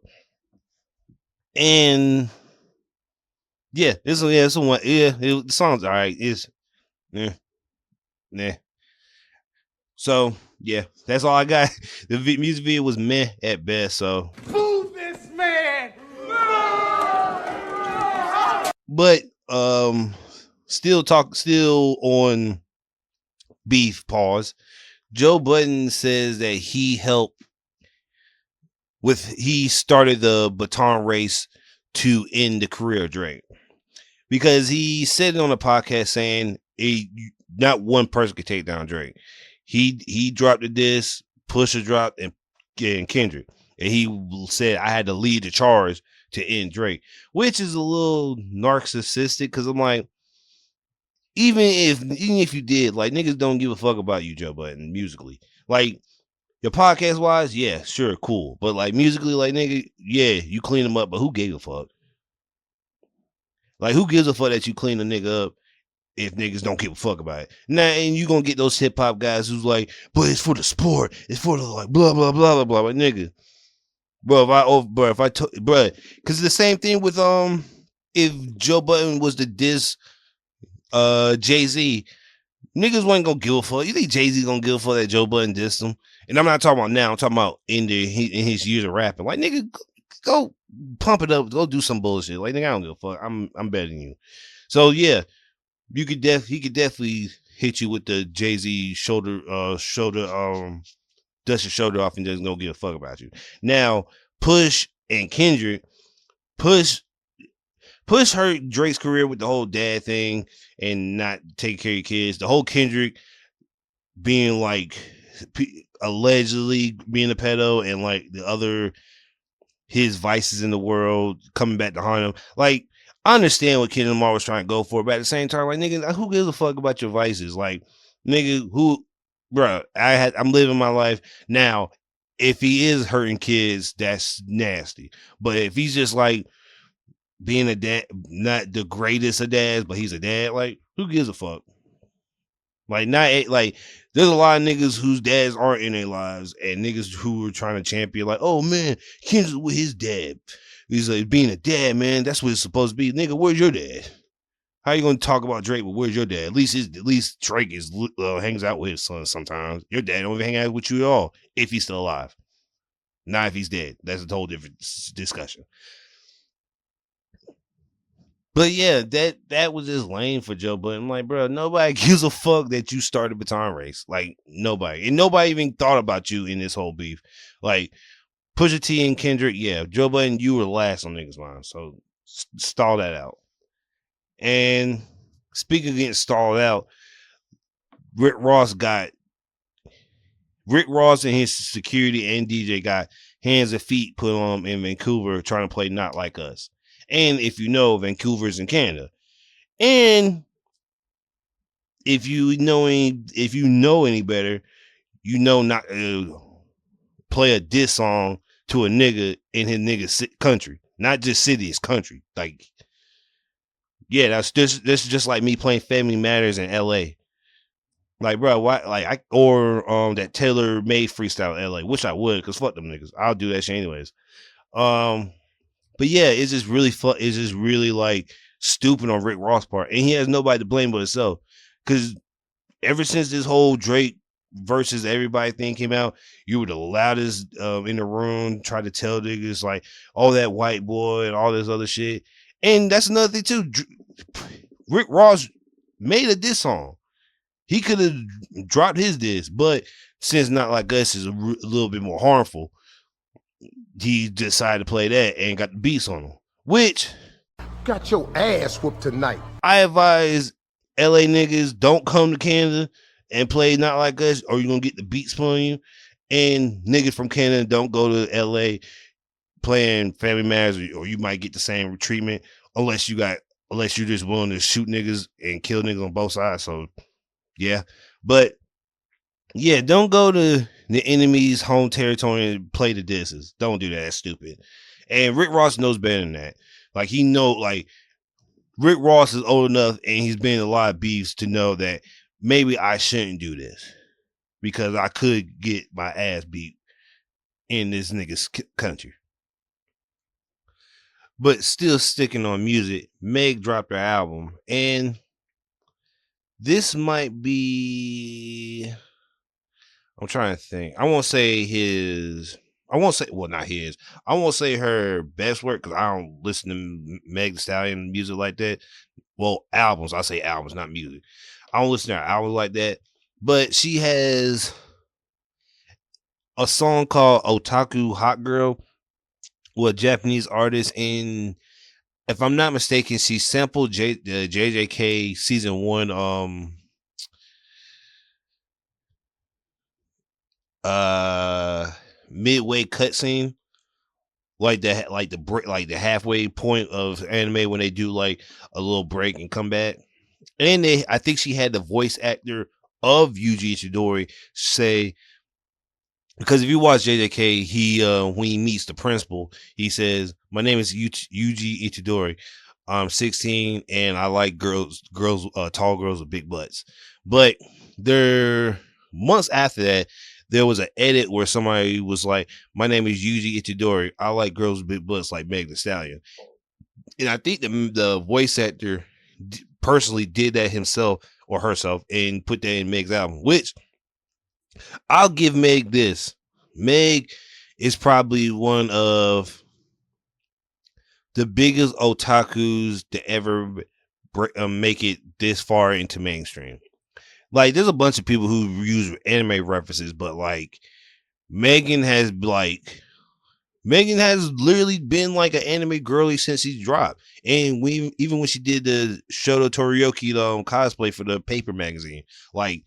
And yeah, the song's all right. Nah. So yeah, that's all I got. The music video was meh at best. So Move this man! but still on beef, pause. Joe Budden says that he started the baton race to end the career of Drake, because he said it on a podcast saying not one person could take down Drake. He dropped the diss, Pusha dropped, and Kendrick, and he said I had to lead the charge to end Drake, which is a little narcissistic, because I'm like, even if you did, like, niggas don't give a fuck about you, Joe Budden, musically. Like, your podcast wise, yeah, sure, cool. But like musically, like, nigga, yeah, you clean them up, but who gave a fuck? Like, who gives a fuck that you clean a nigga up if niggas don't give a fuck about it? Now, and you gonna get those hip hop guys who's like, but it's for the sport, it's for the like blah blah blah blah blah. But nigga, because the same thing with if Joe Budden was to diss Jay-Z, niggas wasn't gonna give a fuck. You think Jay-Z gonna give a fuck that Joe Budden dissed him? And I'm not talking about now, I'm talking about in his years of rapping. Like, nigga, go pump it up, go do some bullshit. Like, nigga, I don't give a fuck. I'm better than you. So yeah, he could definitely hit you with the Jay-Z shoulder dust your shoulder off and just don't give a fuck about you. Now, Push and Kendrick, Push hurt Drake's career with the whole dad thing and not taking care of your kids. The whole Kendrick being like allegedly being a pedo, and like the other his vices in the world coming back to haunt him. Like, I understand what Kendrick Lamar was trying to go for, but at the same time, like, nigga, who gives a fuck about your vices? Like, nigga, I'm living my life now. If he is hurting kids, that's nasty. But if he's just like being a dad, not the greatest of dads, but he's a dad, like, who gives a fuck? Like, there's a lot of niggas whose dads aren't in their lives, and niggas who are trying to champion, like, oh man, Kendrick with his dad. He's like, being a dad, man, that's what it's supposed to be. Nigga, where's your dad? How you gonna talk about Drake, but where's your dad? At least Drake hangs out with his son sometimes. Your dad don't even hang out with you at all, if he's still alive. Not if he's dead. That's a whole different discussion. But yeah, that was just lame for Joe Budden. I'm like, bro, nobody gives a fuck that you started a baton race. Like, nobody. And nobody even thought about you in this whole beef. Like, Pusha T and Kendrick, yeah, Joe Budden, you were last on niggas' minds. So stall that out. And speaking of getting stalled out, Rick Ross and his security and DJ got hands and feet put on him in Vancouver trying to play Not Like Us. And if you know, Vancouver's in Canada. And if you know any better, you know not play a diss song to a nigga in his nigga's country, not just city, it's country. Like, yeah, that's just like me playing Family Matters in LA. Like, bro, why? Like, or that Taylor made freestyle in LA, which I would, cause fuck them niggas. I'll do that shit anyways. Um, but yeah, it's just really fun. It's just really like stupid on Rick Ross' part, and he has nobody to blame but himself. Cause ever since this whole Drake versus everybody thing came out, you were the loudest in the room, try to tell niggas like, all that white boy and all this other shit. And that's another thing too. Rick Ross made a diss song. He could have dropped his diss, but since Not Like Us is a little bit more harmful, he decided to play that and got the beats on him. Which got your ass whooped tonight. I advise LA niggas don't come to Canada and play Not Like Us, or you're gonna get the beats put on you. And niggas from Canada don't go to LA playing Family Matters, or you might get the same treatment unless you're just willing to shoot niggas and kill niggas on both sides. So yeah. But yeah, don't go to the enemy's home territory and play the disses. Don't do that. That's stupid. And Rick Ross knows better than that. Like, he know, like, Rick Ross is old enough and he's been in a lot of beefs to know that maybe I shouldn't do this because I could get my ass beat in this nigga's country. But still sticking on music, Meg dropped her album, and this might be, I'm trying to think. I won't say her best work because I don't listen to Meg Thee Stallion music like that. Well, albums. I say albums, not music. I don't listen to her albums like that. But she has a song called Otaku Hot Girl with a Japanese artist, and if I'm not mistaken, she sampled JJK season 1 midway cutscene, like the halfway point of anime when they do like a little break and come back. And I think she had the voice actor of Yuji Itadori say, because if you watch JJK, he when he meets the principal, he says, "My name is Yuji Itadori. I'm 16 and I like tall girls with big butts." But months after that, there was an edit where somebody was like, "My name is Yuji Itadori. I like girls with big butts like Meg Thee Stallion." And I think the voice actor personally did that himself or herself and put that in Meg's album, which I'll give Meg this. Meg is probably one of the biggest otakus to ever make it this far into mainstream. Like, there's a bunch of people who use anime references, but like Megan has literally been like an anime girly since she dropped. And even when she did the Shoto Toriyuki cosplay for the paper magazine, like,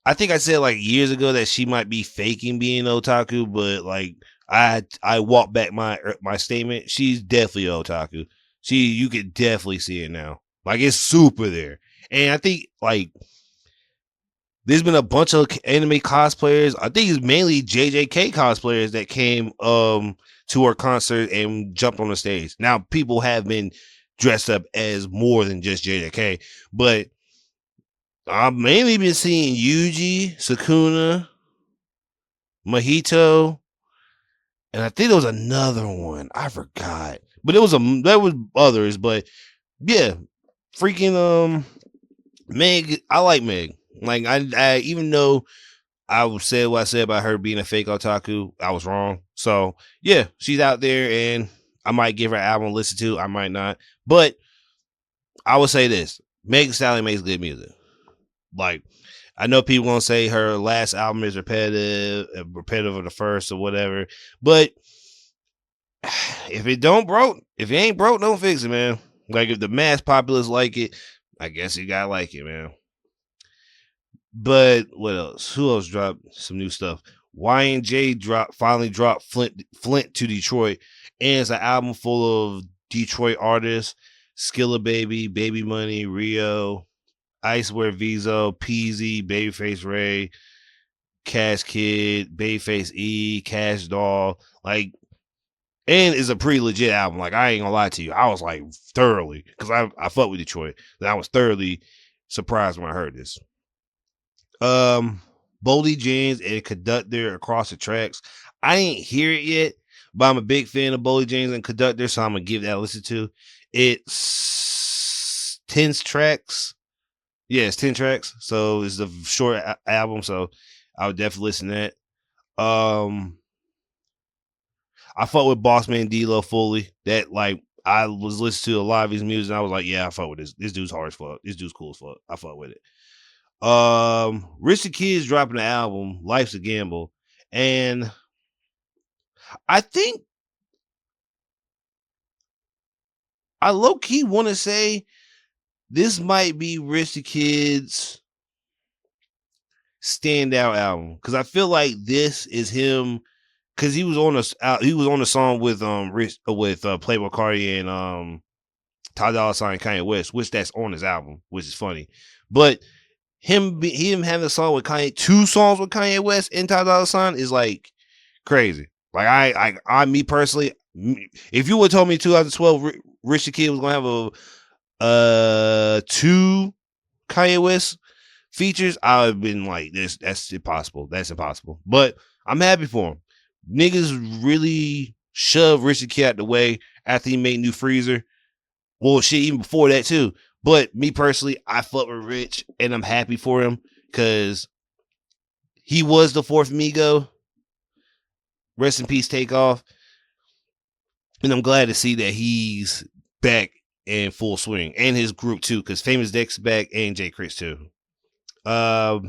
I think I said like years ago that she might be faking being otaku, but like I walk back my statement. She's definitely otaku. You could definitely see it now. Like, it's super there. And I think like there's been a bunch of anime cosplayers. I think it's mainly JJK cosplayers that came to her concert and jumped on the stage. Now, people have been dressed up as more than just JJK, but I've mainly been seeing Yuji, Sukuna, Mahito, and I think there was another one. I forgot. But there was others, but yeah, freaking Meg, I like Meg. Like, I even though I said what I said about her being a fake otaku, I was wrong. So yeah, she's out there, and I might give her album a listen to, I might not. But I would say this: Meg Thee Stallion makes good music. Like, I know people gonna say her last album is repetitive of the first or whatever, but if it ain't broke, don't fix it, man. Like, if the mass populace like it, I guess you gotta like it, man. But what else? Who else dropped some new stuff? Y&J finally dropped Flint to Detroit, and it's an album full of Detroit artists: Skilla Baby, Baby Money, Rio, Icewear Vizo, Peasy, Babyface Ray, Cash Kid, Babyface E, Cash Doll. Like, and it's a pretty legit album. Like, I ain't gonna lie to you, I was like thoroughly, because I fuck with Detroit, and I was thoroughly surprised when I heard this. Boldy James and Conductor Across the Tracks. I ain't hear it yet, but I'm a big fan of Boldy James and Conductor, so I'm gonna give that a listen to. It's 10 tracks. Yeah, it's 10 tracks. So it's a short album, so I would definitely listen to that. I fuck with Bossman D-Lo fully. That like I was listening to a lot of his music and I was like, yeah, I fuck with this. This dude's hard as fuck. This dude's cool as fuck. I fuck with it. Rich the Kid's dropping the album, Life's a Gamble. And I think I low key want to say this might be Rich the Kid's standout album because I feel like this is him because he was on a song with Rich with Playboy Cardi and Ty Dolla $ign and Kanye West, which that's on his album, which is funny. But him having a song with Kanye, 2 songs with Kanye West and Ty Dolla $ign is like crazy. Like I me personally, if you would have told me 2012 Rich the Kid was gonna have a 2 Kanye West features, I would have been like, that's impossible. That's impossible. But I'm happy for him. Niggas really shoved Rich the Kid out the way after he made New Freezer. Well, shit, even before that too. But me personally, I fuck with Rich and I'm happy for him because he was the 4th Migo. Rest in peace, Takeoff. And I'm glad to see that he's back in full swing. And his group too, because Famous Dex back and Jay Chris too. Well,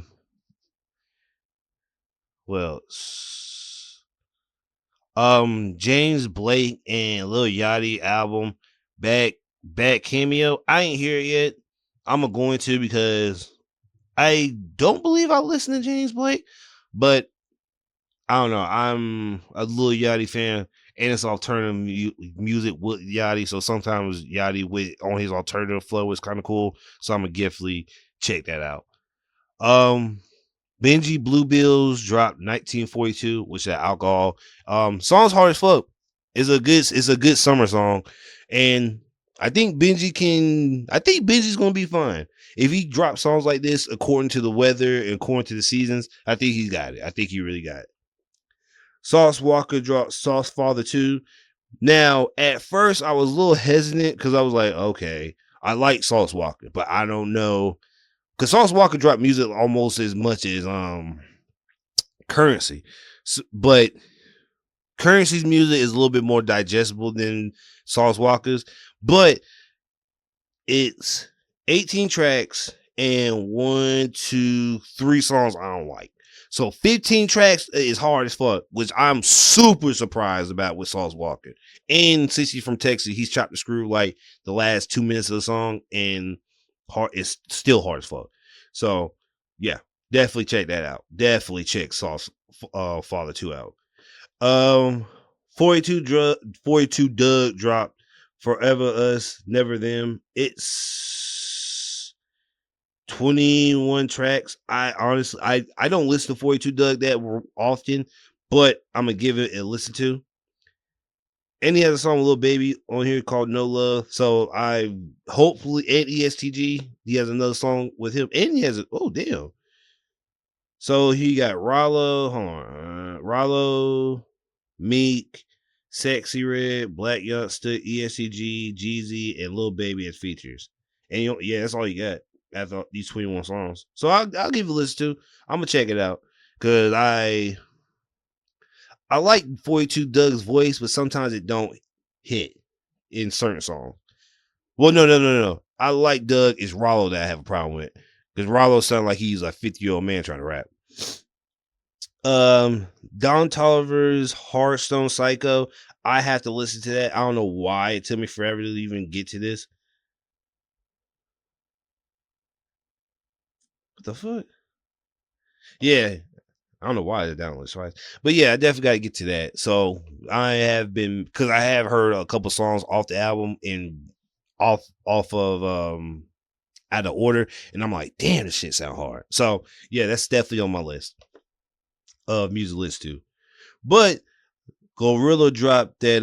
James Blake and Lil Yachty album back cameo. I ain't hear it yet. I'm going to because I don't believe I listen to James Blake, but I don't know. I'm a Lil Yachty fan, and it's alternative music with Yachty. So sometimes Yachty on his alternative flow is kind of cool. So I'm gonna definitely check that out. Benji Bluebills dropped 1942, which is alcohol. Song's hard as fuck. It's a good summer song. And I think Benji's gonna be fine. If he drops songs like this according to the weather and according to the seasons, I think he's got it. I think he really got it. Sauce Walker dropped Sauce Father 2. Now, at first I was a little hesitant because I was like, okay, I like Sauce Walker, but I don't know. Because Sauce Walker dropped music almost as much as Currency. But Currency's music is a little bit more digestible than Sauce Walker's. But it's 18 tracks and 1, 2, 3 songs I don't like. So 15 tracks is hard as fuck, which I'm super surprised about with Sauce Walker. And since he's from Texas, he's chopped the screw like the last 2 minutes of the song and it's still hard as fuck. So yeah, definitely check that out. Definitely check Sauce Father 2 out. 42 Doug dropped Forever Us, Never Them. It's 21 tracks. I honestly I don't listen to 42 Doug that often, but I'm gonna give it a listen to. And he has a song with Lil Baby on here called No Love. So I hopefully, and ESTG, he has another song with him. And he has oh damn. So he got Rollo, Meek, Sexy Red, Black Youngster, ESTG, Jeezy, and Lil Baby as features. And yeah, that's all you got after these 21 songs. So I'll give it a listen to. I'm gonna check it out. Cause I like 42 Doug's voice, but sometimes it don't hit in certain songs. Well, no. I like Doug. It's Rollo that I have a problem with. Because Rollo sounds like he's a 50-year-old man trying to rap. Don Toliver's Hearthstone Psycho. I have to listen to that. I don't know why. It took me forever to even get to this. What the fuck? Yeah. I don't know why I downloaded twice. But yeah, I definitely got to get to that. So I have been, because I have heard a couple songs off the album and off of out of order. And I'm like, damn, this shit sound hard. So yeah, that's definitely on my list of music list too. But Gorilla dropped that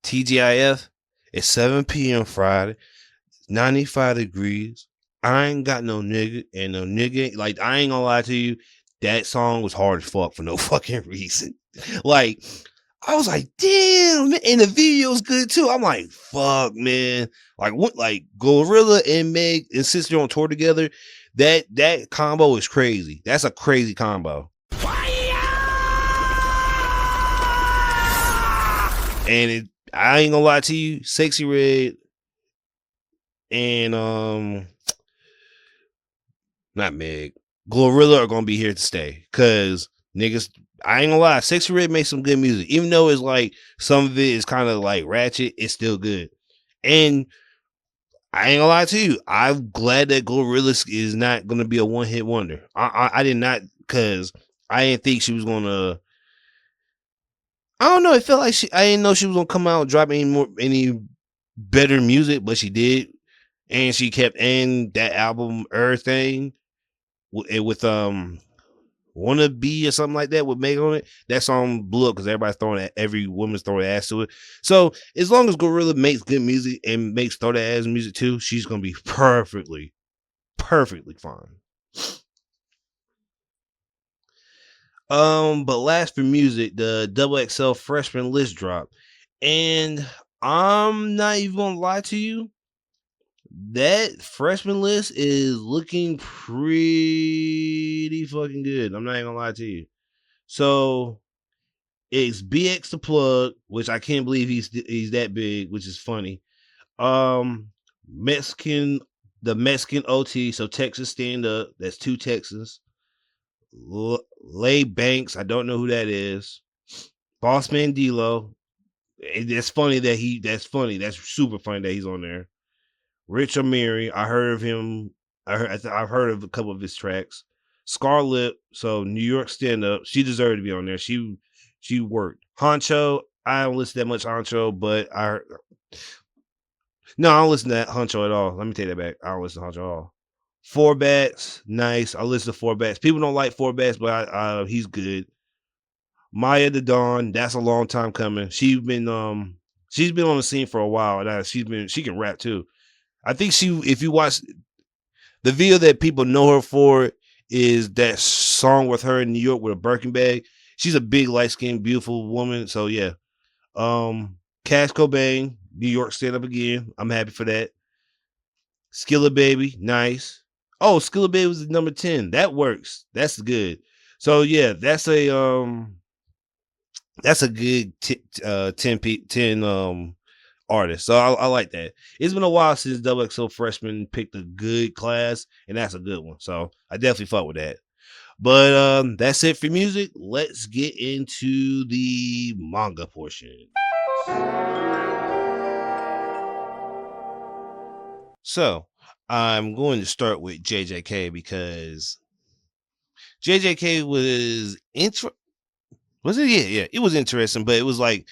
TGIF at 7 p.m. Friday, 95 degrees. I ain't got no nigga and no nigga. Like, I ain't gonna lie to you. That song was hard as fuck for no fucking reason. Like, I was like, damn, man. And the video's good too. I'm like, fuck, man. Like, what? Like, Gorilla and Meg and Sister on tour together. That combo is crazy. That's a crazy combo. And I ain't gonna lie to you, Sexy Red and not Meg, Glorilla are gonna be here to stay. Cause niggas, I ain't gonna lie, Sexy Red makes some good music. Even though it's like some of it is kind of like ratchet, it's still good. And I ain't gonna lie to you, I'm glad that Glorilla is not gonna be a one-hit wonder. I did not, cause I didn't think she was gonna. I don't know. It felt like I didn't know she was gonna come out and drop any better music, but she did, and she kept in that album everything with Wanna Be or something like that with Meg on it. That song blew up because every woman's throwing ass to it. So as long as Gorilla makes good music and makes throw that ass music too, she's gonna be perfectly fine. But last for music, the XXL freshman list drop. And I'm not even gonna lie to you. That freshman list is looking pretty fucking good. I'm not even gonna lie to you. So it's BX the plug, which I can't believe he's that big, which is funny. The Mexican OT, so Texas stand up. That's 2 Texans. Lay Banks, I don't know who that is. Boss Man D-Lo. That's funny That's super funny that he's on there. Rich Amiri, I heard of him. I've heard of a couple of his tracks. Scarlett, so New York stand up. She deserved to be on there. She worked. Honcho, I don't listen that much Honcho, but I don't listen to that Honcho at all. Let me take that back. I don't listen to Honcho at all. 4 Bats, nice. I listen to 4 Bats. People don't like 4 Bats, but he's good. Maya the Dawn, that's a long time coming. She's been on the scene for a while. And she can rap too. I think if you watch the video that people know her for, is that song with her in New York with a Birkin bag. She's a big, light-skinned, beautiful woman. So yeah. Cash Cobain, New York stand up again. I'm happy for that. Skilla Baby, nice. Oh, Skilla Baby was number 10. That works. That's good. So yeah, that's a good 10 artist. So I like that. It's been a while since XXL freshman picked a good class, and that's a good one. So I definitely fuck with that. But that's it for music. Let's get into the manga portion. So I'm going to start with JJK because JJK was Was it? Yeah. It was interesting, but it was like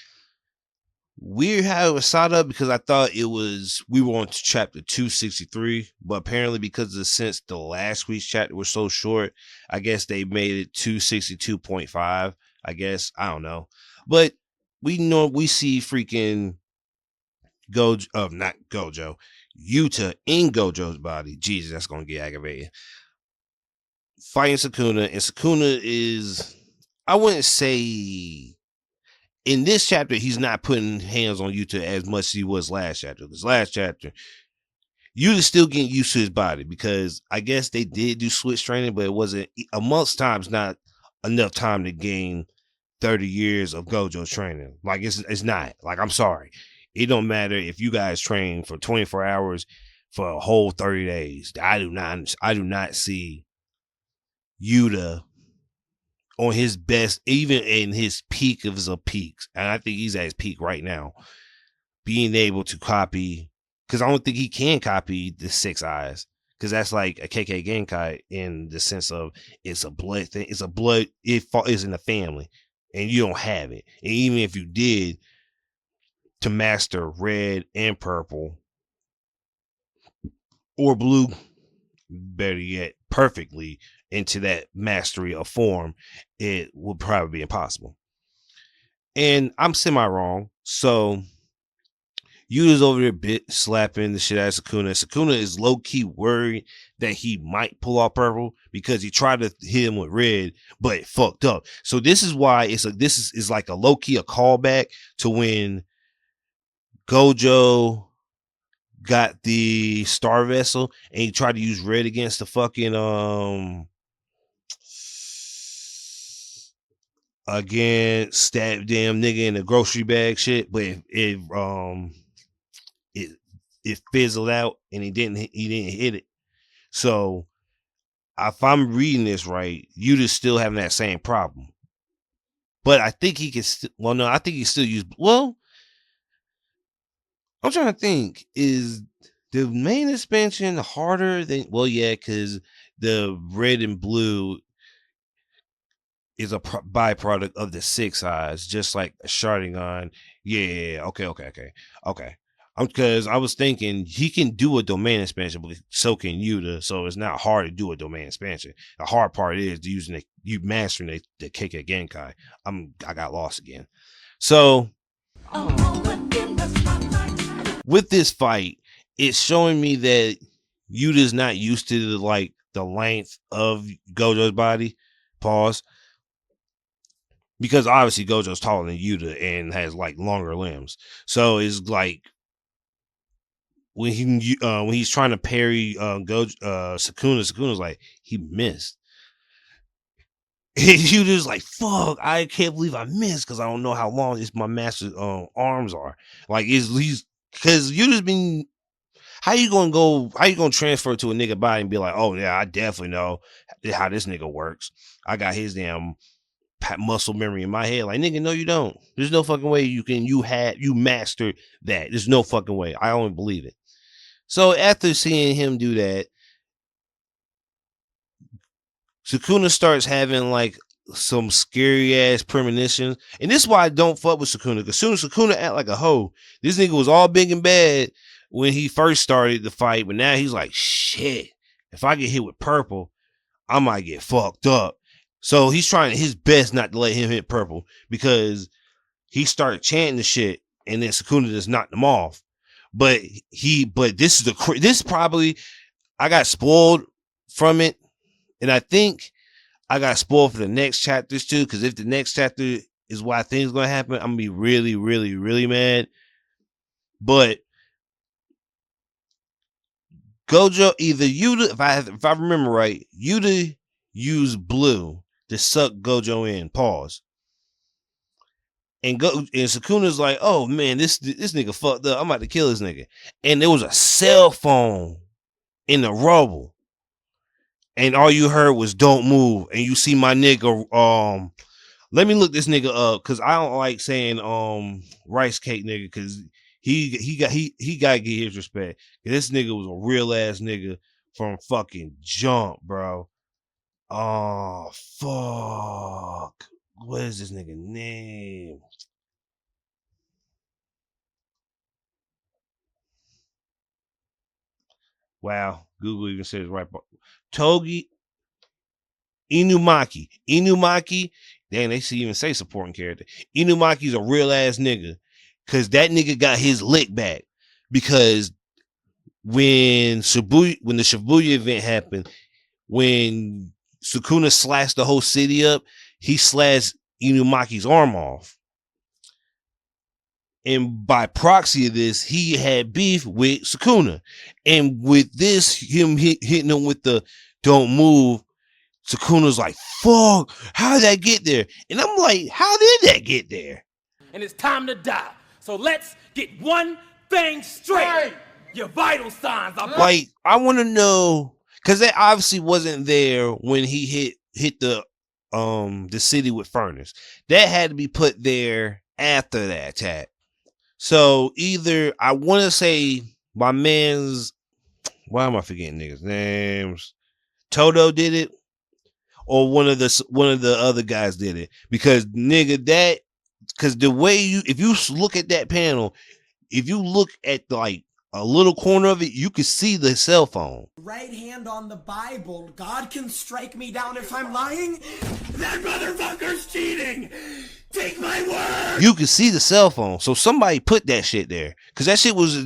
weird how it was set up because I thought we were on to chapter 263, but apparently because since the last week's chapter was so short, I guess they made it 262.5. I guess I don't know, but we see freaking not Gojo, Yuta in Gojo's body. Jesus, that's gonna get aggravating. Fighting Sukuna, and Sukuna is, I wouldn't say. In this chapter, he's not putting hands on Yuta as much as he was last chapter. Because last chapter, Yuta's still getting used to his body because I guess they did do switch training, but it wasn't a month's time's not enough time to gain 30 years of Gojo training. Like it's not. Like, I'm sorry. It don't matter if you guys train for 24 hours for a whole 30 days. I do not see Yuta on his best, even in his peak of his peaks, and I think he's at his peak right now, being able to copy, because I don't think he can copy the 6 eyes, because that's like a KK Genkai in the sense of it's a blood thing, it is in the family, and you don't have it. And even if you did, to master red and purple, or blue, better yet, perfectly into that mastery of form, it would probably be impossible. And I'm semi wrong. So Yuta's over there slapping the shit out of Sukuna. Sukuna is low key worried that he might pull off purple because he tried to hit him with red, but it fucked up. So this is why this is like a low key a callback to when Gojo got the star vessel and he tried to use red against the fucking against that damn nigga in the grocery bag shit, but it fizzled out and he didn't hit it. So if I'm reading this right, Yuta's still having that same problem. But I think he can I think he still use I'm trying to think, is the main expansion harder than because the red and blue is a byproduct of the 6 eyes, just like a Sharingan. Yeah, okay. Because I was thinking he can do a domain expansion, but so can Yuta. So it's not hard to do a domain expansion. The hard part is you mastering the Keika Genkai. I got lost again. So with this fight, it's showing me that Yuta's not used to the length of Gojo's body. Pause. Because obviously Gojo's taller than Yuta and has longer limbs. So it's like when he's trying to parry Sukuna's like he missed. And Yuta's like, fuck, I can't believe I missed because I don't know how long my master's arms are. He's because Yuta's been. How you gonna transfer to a nigga body and be like, oh yeah, I definitely know how this nigga works. I got his damn muscle memory in my head. Like, nigga, no, you don't. There's no fucking way you mastered that. There's no fucking way. I only believe it. So after seeing him do that, Sukuna starts having some scary ass premonitions. And this is why I don't fuck with Sukuna. Because soon as Sukuna act like a hoe, this nigga was all big and bad when he first started the fight. But now he's like, shit, if I get hit with purple, I might get fucked up. So he's trying his best not to let him hit purple because he started chanting the shit and then Sukuna just knocked him off. But this probably, I got spoiled from it. And I think I got spoiled for the next chapters too. Because if the next chapter is what I think is going to happen, I'm going to be really, really, really mad. But Gojo, either Yuta, if I remember right, Yuta used blue to suck Gojo in. Pause. And Sukuna's like, oh man, this nigga fucked up. I'm about to kill this nigga. And there was a cell phone in the rubble. And all you heard was don't move. And you see my nigga, let me look this nigga up because I don't like saying rice cake nigga because he gotta get his respect. This nigga was a real ass nigga from fucking jump, bro. Oh fuck. What is this nigga name? Wow, Google even says right. Togi Inumaki. Damn, they even say supporting character. Inumaki's a real ass nigga. Cause that nigga got his lick back. Because when the Shibuya event happened, when Sukuna slashed the whole city up, he slashed Inumaki's arm off. And by proxy of this, he had beef with Sukuna. And with this, him hitting him with the don't move, Sukuna's like, fuck, how did that get there? And I'm like, how did that get there? And it's time to die. So let's get one thing straight. Your vital signs are like, I want to know, because that obviously wasn't there when he hit the city with Furnace. That had to be put there after that attack. So either I want to say my man's, why am I forgetting niggas' names? Toto did it, or one of the other guys did it. Because because the way if you look at that panel, if you look at a little corner of it, you could see the cell phone. Right hand on the Bible. God can strike me down if I'm lying. That motherfucker's cheating. Take my word. You could see the cell phone. So somebody put that shit there. Because that shit was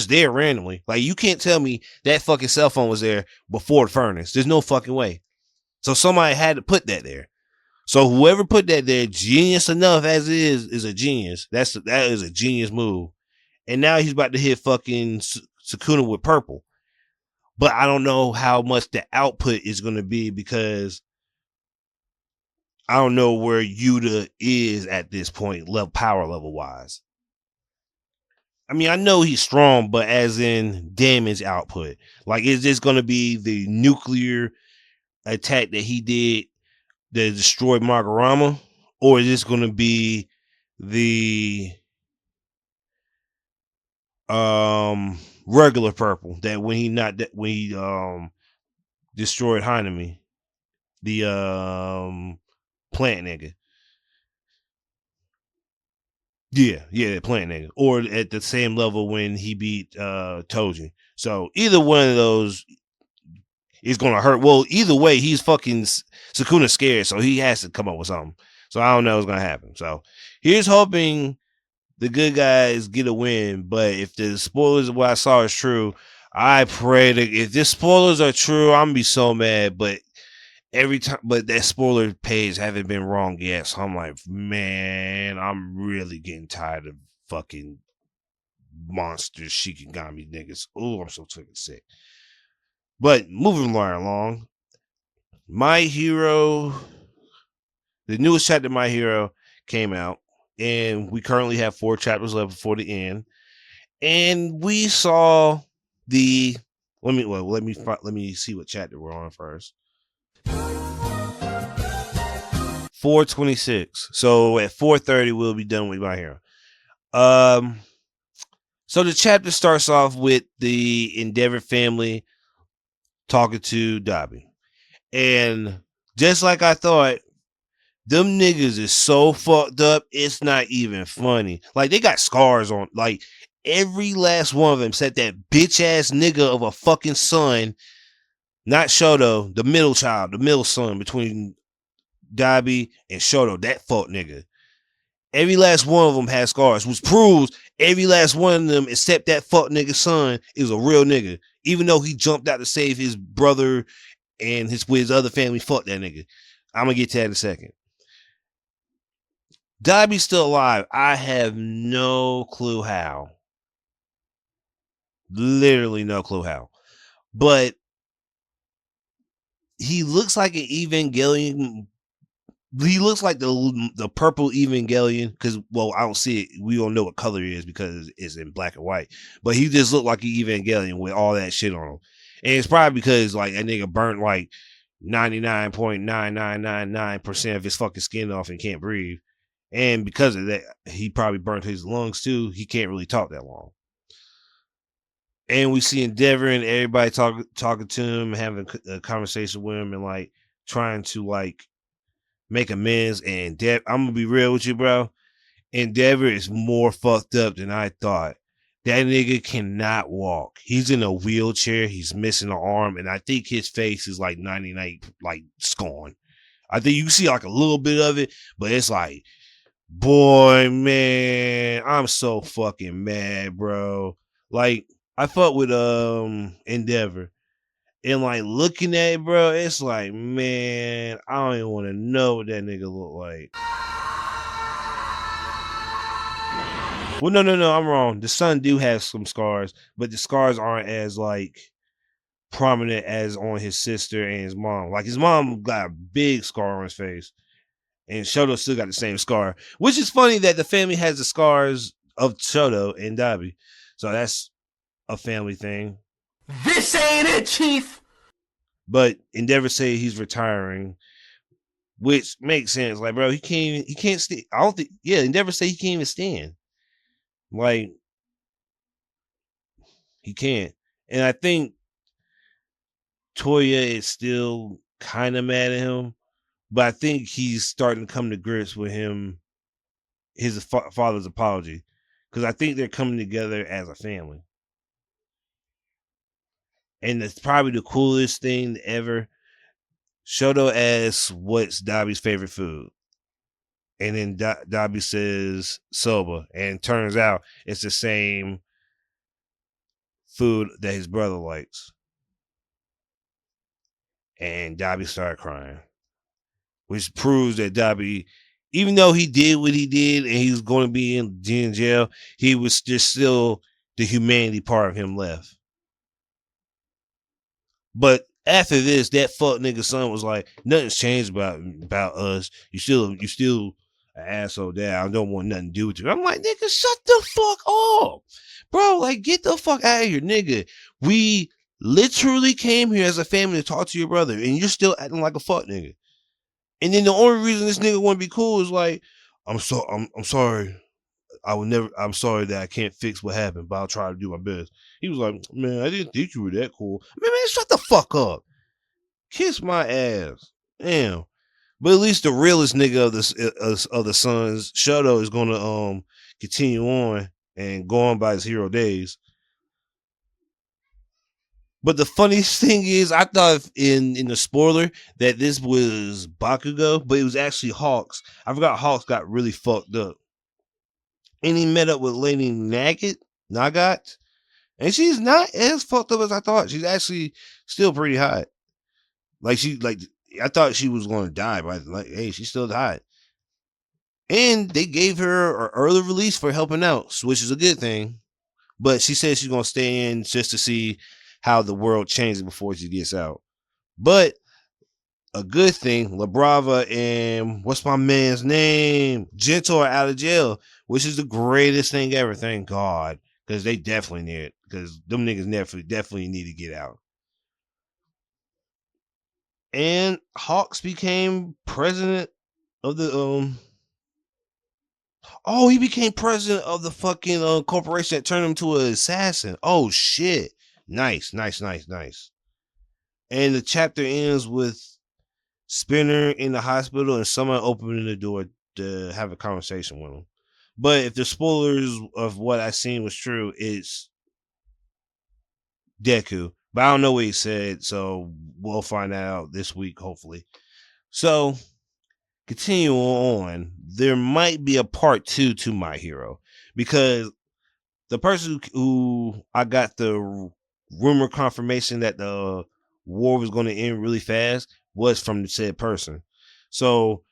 there randomly. Like, you can't tell me that fucking cell phone was there before the furnace. There's no fucking way. So somebody had to put that there. So whoever put that there, genius enough as it is a genius. That is a genius move. And now he's about to hit fucking Sukuna with purple. But I don't know how much the output is going to be because I don't know where Yuta is at this point, power level wise. I mean, I know he's strong, but as in damage output. Like, is this going to be the nuclear attack that he did that destroyed Magarama? Or is this going to be the regular purple that when he destroyed Hanami, the plant nigga? Yeah, plant nigga. Or at the same level when he beat Toji. So either one of those is gonna hurt. Well, either way, he's fucking Sukuna scared, so he has to come up with something. So I don't know what's gonna happen. So here's hoping the good guys get a win. But if the spoilers of what I saw is true, I pray that if the spoilers are true, I'm gonna be so mad. But every time, but that spoiler page haven't been wrong yet. So I'm like, man, I'm really getting tired of fucking monster Shikigami niggas. Oh, I'm so fucking sick. But moving right along, My Hero, the newest chapter of My Hero came out, and we currently have 4 chapters left before the end. And we saw the let me see what chapter we're on first. 426. So at 4:30 we'll be done with My Hero. So the chapter starts off with the Endeavor family talking to Dabi. And just like I thought, them niggas is so fucked up, it's not even funny. Like, they got scars on, like, every last one of them except that bitch ass nigga of a fucking son, not Shoto, the middle child, the middle son between Dabi and Shoto, that fuck nigga. Every last one of them has scars, which proves every last one of them, except that fuck nigga son, is a real nigga. Even though he jumped out to save his brother and with his other family, fuck that nigga. I'm gonna get to that in a second. Dabi's still alive. I have no clue how. Literally no clue how. But he looks like an Evangelion. He looks like the purple Evangelion because, well, I don't see it. We don't know what color he is because it's in black and white. But he just looked like an Evangelion with all that shit on him. And it's probably because, like, that nigga burnt like 99.9999% of his fucking skin off and can't breathe. And because of that, he probably burnt his lungs too. He can't really talk that long. And we see Endeavor and everybody talking to him, having a conversation with him, and like trying to like make amends. And I'm gonna be real with you, bro. Endeavor is more fucked up than I thought. That nigga cannot walk. He's in a wheelchair. He's missing an arm, and I think his face is like 99, like scorn. I think you see like a little bit of it, but it's like, boy, man, I'm so fucking mad, bro. Like, I fuck with Endeavor, and like looking at it, bro, it's like, man, I don't even want to know what that nigga look like. Well, no, I'm wrong. The son do have some scars, but the scars aren't as like prominent as on his sister and his mom. Like, his mom got a big scar on his face, and Shoto still got the same scar, which is funny that the family has the scars of Shoto and Dabi. So that's a family thing. This ain't it, Chief. But Endeavor say he's retiring, which makes sense. Like, bro, he can't stand. I don't think. Yeah, Endeavor say he can't even stand. Like, he can't. And I think Toya is still kind of mad at him, but I think he's starting to come to grips with his father's apology, because I think they're coming together as a family. And it's probably the coolest thing ever. Shoto asks what's Dabi's favorite food. And then Dabi says soba. And turns out it's the same food that his brother likes. And Dabi started crying, which proves that Dabi, even though he did what he did and he was going to be in jail, he was just still the humanity part of him left. But after this, that fuck nigga son was like, nothing's changed about us. You still an asshole, dad. I don't want nothing to do with you. I'm like, nigga, shut the fuck up, bro. Like, get the fuck out of here, nigga. We literally came here as a family to talk to your brother, and you're still acting like a fuck nigga. And then the only reason this nigga want to be cool is like, I'm sorry. I'm sorry that I can't fix what happened, but I'll try to do my best. He was like, man, I didn't think you were that cool. Man, shut the fuck up. Kiss my ass. Damn. But at least the realest nigga of the Sons, Shoto, is gonna continue on and go on by his hero days. But the funniest thing is, I thought in the spoiler that this was Bakugo, but it was actually Hawks. I forgot Hawks got really fucked up. And he met up with Lady Nagat. And she's not as fucked up as I thought. She's actually still pretty hot. I thought she was going to die, but hey, she's still hot. And they gave her an early release for helping out, which is a good thing. But she said she's going to stay in just to see how the world changes before she gets out. But a good thing, La Brava and what's my man's name? Gentle are out of jail, which is the greatest thing ever. Thank God. Because they definitely need it. Because them niggas definitely need to get out. And Hawks became president of the he became president of the fucking corporation that turned him to an assassin. Oh shit. Nice. And the chapter ends with Spinner in the hospital and someone opening the door to have a conversation with him. But if the spoilers of what I seen was true, it's Deku. But I don't know what he said, so we'll find out this week, hopefully. So, continue on. There might be a part 2 to My Hero, because the person who I got the rumor confirmation that the war was going to end really fast was from the said person. So,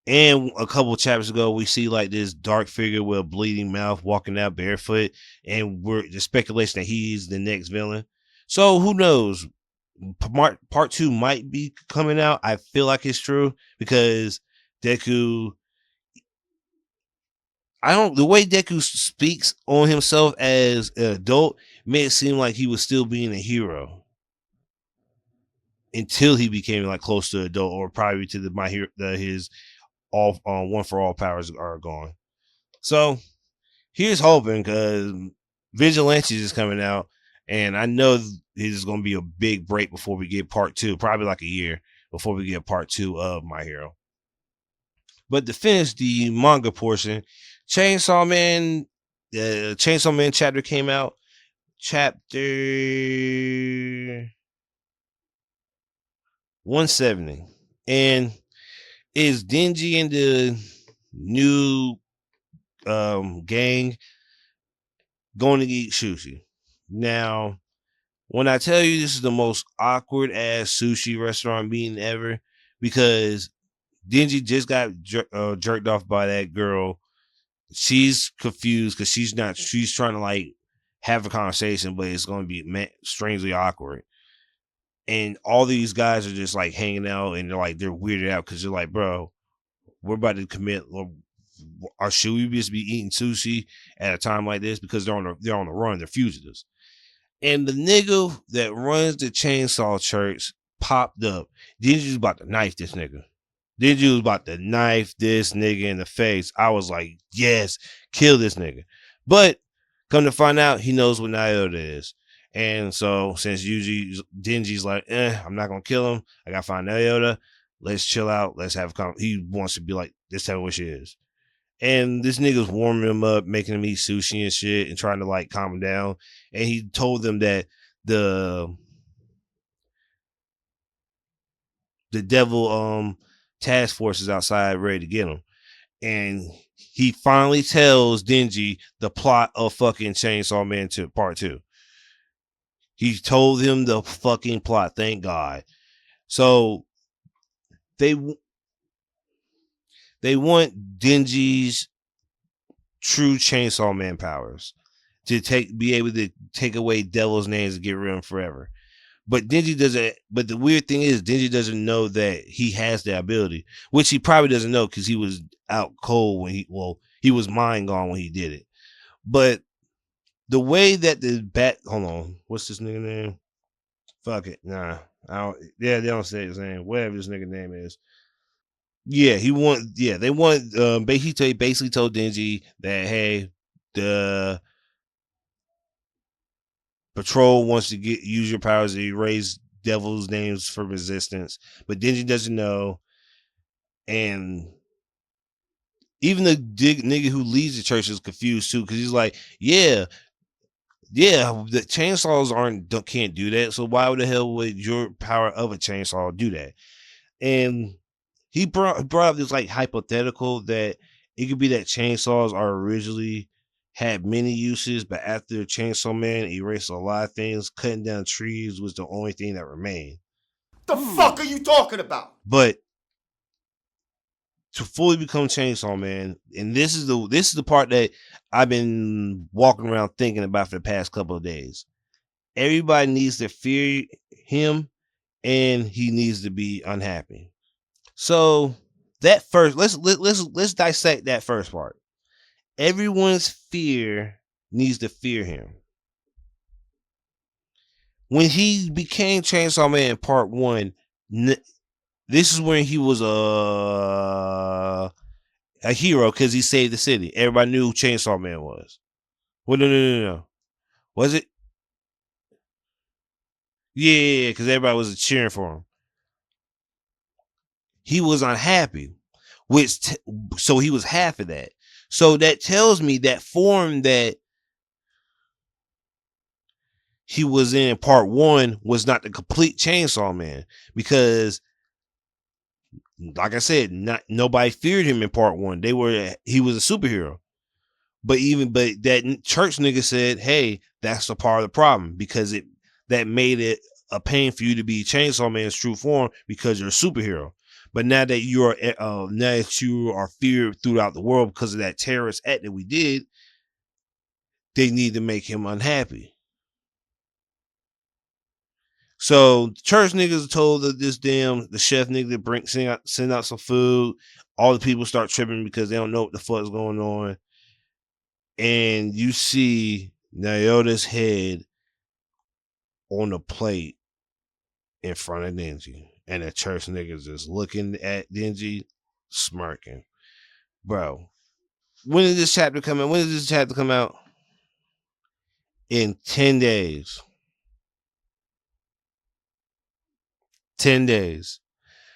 and a couple of chapters ago, we see like this dark figure with a bleeding mouth walking out barefoot, and the speculation that he's the next villain. So who knows? Part 2 might be coming out. I feel like it's true because Deku. The way Deku speaks on himself as an adult made it seem like he was still being a hero until he became like close to adult, or probably to his all one for all powers are gone. So here's hoping, because Vigilantes is coming out, and I know there's going to be a big break before we get part 2, probably like a year before we get part 2 of My Hero. But to finish the manga portion, Chainsaw Man chapter came out, chapter 170, and is Denji and the new gang going to eat sushi. Now, when I tell you this is the most awkward ass sushi restaurant meeting ever, because Denji just got jerked off by that girl. She's confused because she's trying to like have a conversation, but it's going to be strangely awkward. And all these guys are just like hanging out, and they're weirded out because they're like, bro, we're about to commit, or should we just be eating sushi at a time like this? Because they're on the run, they're fugitives. And the nigga that runs the chainsaw church popped up. Denji was about to knife this nigga. Denji was about to knife this nigga in the face. I was like, yes, kill this nigga. But come to find out, he knows what Nyota is. And so since Denji's like, I'm not going to kill him. I got to find Nyota. Let's chill out. Let's have a he wants to be like, this tell me what she is. And this nigga's warming him up, making him eat sushi and shit, and trying to like calm him down. And he told them that the the devil task force is outside ready to get him. And he finally tells Denji the plot of fucking Chainsaw Man 2 Part 2. He told him the fucking plot, thank God. So they want Denji's true Chainsaw Man powers to be able to take away Devil's names and get rid of him forever. But Denji doesn't. But the weird thing is, Denji doesn't know that he has the ability, which he probably doesn't know because he was out cold when he was mind gone when he did it. But the way that hold on, what's this nigga name? Fuck it, nah, I don't. Yeah, they don't say his name. Whatever this nigga name is. Yeah, they want. He basically told Denji that, hey, the patrol wants to use your powers to erase devil's names for resistance, but Denji doesn't know. And even the nigga who leads the church is confused too, because he's like, yeah, the chainsaws can't do that. So why the hell would your power of a chainsaw do that? And he brought up this like hypothetical that it could be that chainsaws are originally had many uses, but after Chainsaw Man erased a lot of things, cutting down trees was the only thing that remained. The fuck are you talking about? But to fully become Chainsaw Man, and this is the part that I've been walking around thinking about for the past couple of days. Everybody needs to fear him, and he needs to be unhappy. So that first, let's dissect that first part. Everyone's fear needs to fear him. When he became Chainsaw Man in Part 1, this is when he was a hero because he saved the city. Everybody knew who Chainsaw Man was. Well, no. Was it? Yeah, because everybody was cheering for him. He was unhappy, so he was half of that. So that tells me that form that he was in Part 1 was not the complete Chainsaw Man, because, like I said, nobody feared him in Part 1. He was a superhero. But that church nigga said, hey, that's a part of the problem, because that made it a pain for you to be Chainsaw Man's true form because you're a superhero. But now that you are feared throughout the world because of that terrorist act that we did, they need to make him unhappy. So the church niggas told the chef nigga to send out some food. All the people start tripping because they don't know what the fuck is going on. And you see Naota's head on the plate in front of Denji. And the church niggas just looking at Denji, smirking. Bro, when did this chapter come out? When did this chapter come out? In 10 days. 10 days.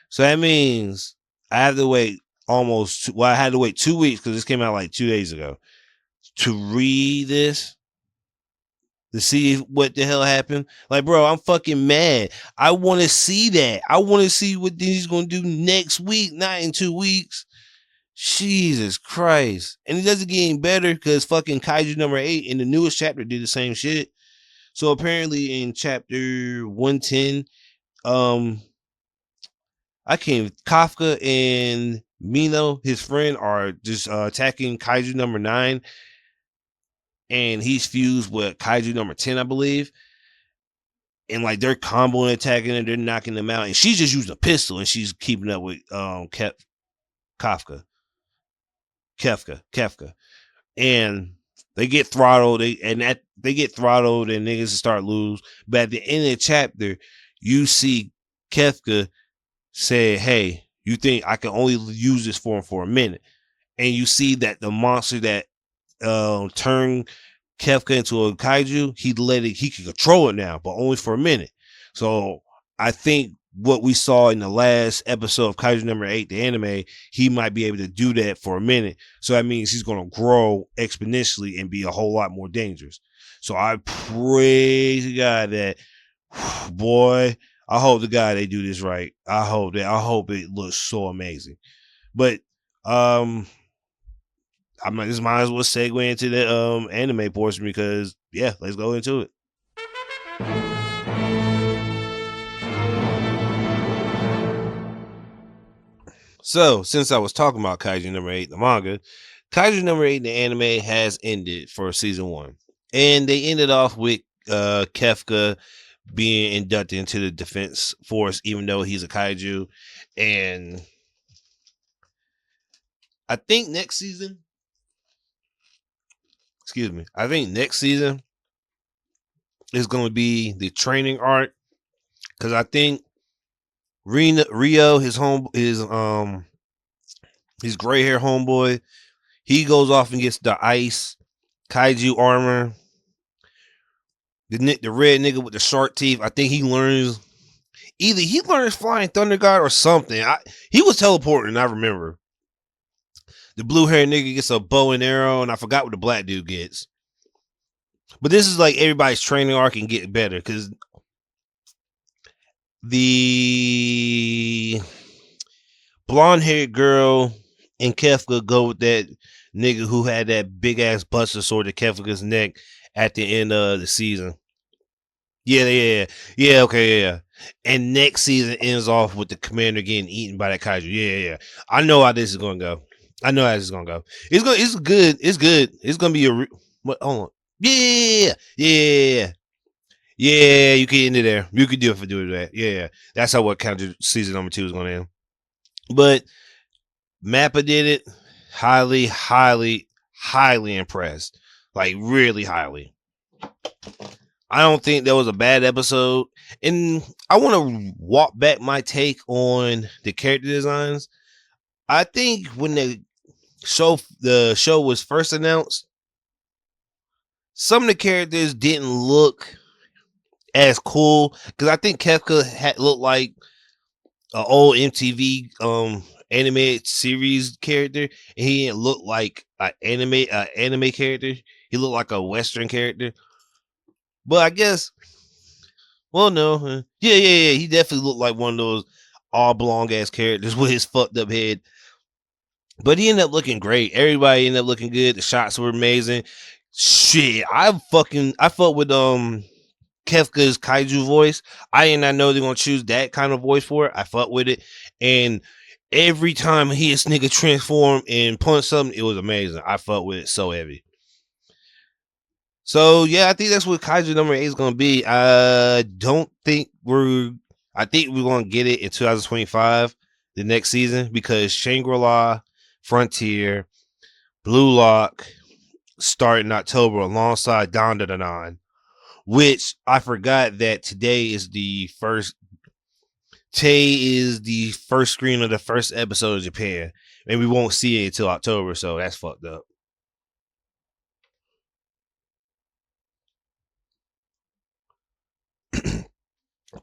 So that means I have to wait I had to wait 2 weeks because this came out like 2 days ago to read this, to see what the hell happened. Like, bro, I'm fucking mad. I want to see that. I want to see what he's going to do next week, not in 2 weeks. Jesus Christ. And it doesn't get any better because fucking Kaiju number 8 in the newest chapter did the same shit. So apparently in chapter 110, Kafka and Mino, his friend, are just attacking Kaiju number 9. And he's fused with Kaiju number 10, I believe. And like they're comboing, attacking and they're knocking them out. And she's just using a pistol and she's keeping up with Kefka. And they get throttled. They get throttled and niggas start lose. But at the end of the chapter, you see Kefka say, hey, you think I can only use this form for a minute? And you see that the monster that turned Kefka into a kaiju, he can control it now, but only for a minute. So I think what we saw in the last episode of Kaiju number 8, the anime, he might be able to do that for a minute. So that means he's going to grow exponentially and be a whole lot more dangerous. So I pray to God that, boy, I hope the guy they do this right. I hope it looks so amazing. But I might as well segue into the anime portion because yeah, let's go into it. So, since I was talking about Kaiju number 8, the manga, Kaiju number 8 in the anime has ended for season 1. And they ended off with Kefka being inducted into the defense force, even though he's a kaiju. And I think next season, is going to be the training arc, because I think Rio, his gray hair homeboy, he goes off and gets the ice kaiju armor. The red nigga with the shark teeth, I think he learns flying thunder god or something. He was teleporting, I remember. The blue hair nigga gets a bow and arrow, and I forgot what the black dude gets. But this is like everybody's training arc and get better, because the blonde haired girl and Kefka go with that nigga who had that big ass buster sword to Kefka's neck at the end of the season. Yeah, okay, yeah. And next season ends off with the commander getting eaten by that kaiju. Yeah. I know how this is gonna go. It's good. It's gonna be what? Hold on. Yeah. You can end it there. You could do it for doing that. Yeah. That's how what kind of season number 2 is gonna end. But Mappa did it. Highly impressed. Like really highly. I don't think that was a bad episode. And I want to walk back my take on the character designs. I think when the show was first announced, some of the characters didn't look as cool, because I think Kefka had looked like an old MTV animated series character, and he didn't look like an anime character. He looked like a Western character. But I guess, well, no, yeah. He definitely looked like one of those oblong ass characters with his fucked up head. But he ended up looking great. Everybody ended up looking good. The shots were amazing. Shit, I fuck with Kefka's kaiju voice. I did not know they're gonna choose that kind of voice for it. I fuck with it, and every time his nigga transformed and punched something, it was amazing. I fuck with it so heavy. So yeah, I think that's what Kaiju number 8 is gonna be. I think we're gonna get it in 2025, the next season, because Shangri-La, Frontier, Blue Lock start in October alongside Don Don, which I forgot that today is the first screen of the first episode of Japan, and we won't see it until October, so that's fucked up.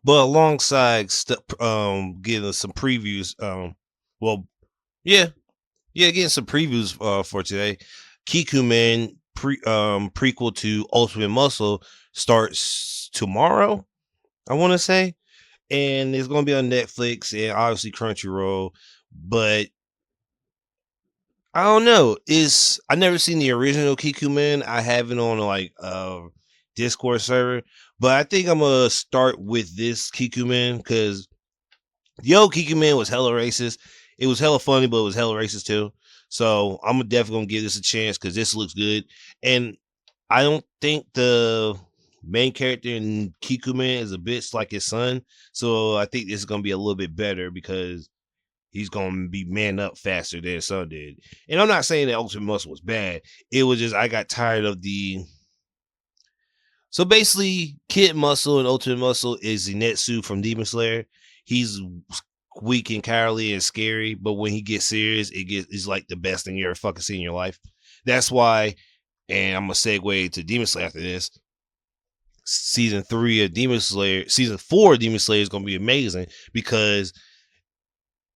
But alongside getting some previews, getting some previews for today. Kikuman prequel to Ultimate Muscle starts tomorrow, I want to say, and it's going to be on Netflix and obviously Crunchyroll. But I don't know. I never seen the original Kikuman. I have it on like Discord server, but I think I'm gonna start with this Kikuman because Kikuman was hella racist. It was hella funny, but it was hella racist too. So I'm definitely gonna give this a chance because this looks good. And I don't think the main character in Kikuman is a bitch like his son. So I think this is gonna be a little bit better because he's gonna be man up faster than his son did. And I'm not saying that Ultimate Muscle was bad. It was just I got tired of the. So basically, Kid Muscle and Ultimate Muscle is Zenitsu from Demon Slayer. He's weak and cowardly and scary, but when he gets serious, it's like the best thing you ever fucking seen in your life. That's why, and I'm gonna segue to Demon Slayer after this. Season 4 of Demon Slayer is gonna be amazing because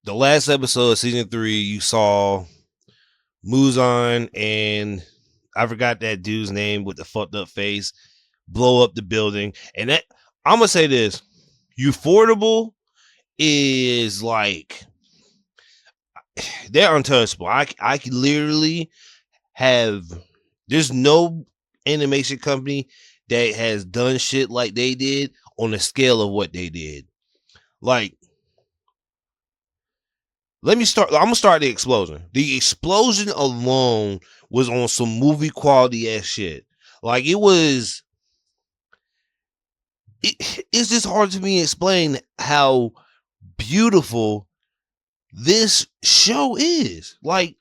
the last episode of season 3, you saw Muzan and I forgot that dude's name with the fucked up face blow up the building. And that I'm gonna say this, Ufotable is like they're untouchable. I can literally have. There's no animation company that has done shit like they did on the scale of what they did. Like, let me start. I'm gonna start the explosion. The explosion alone was on some movie quality ass shit. Like it was. It's just hard to me explain how beautiful this show is. Like,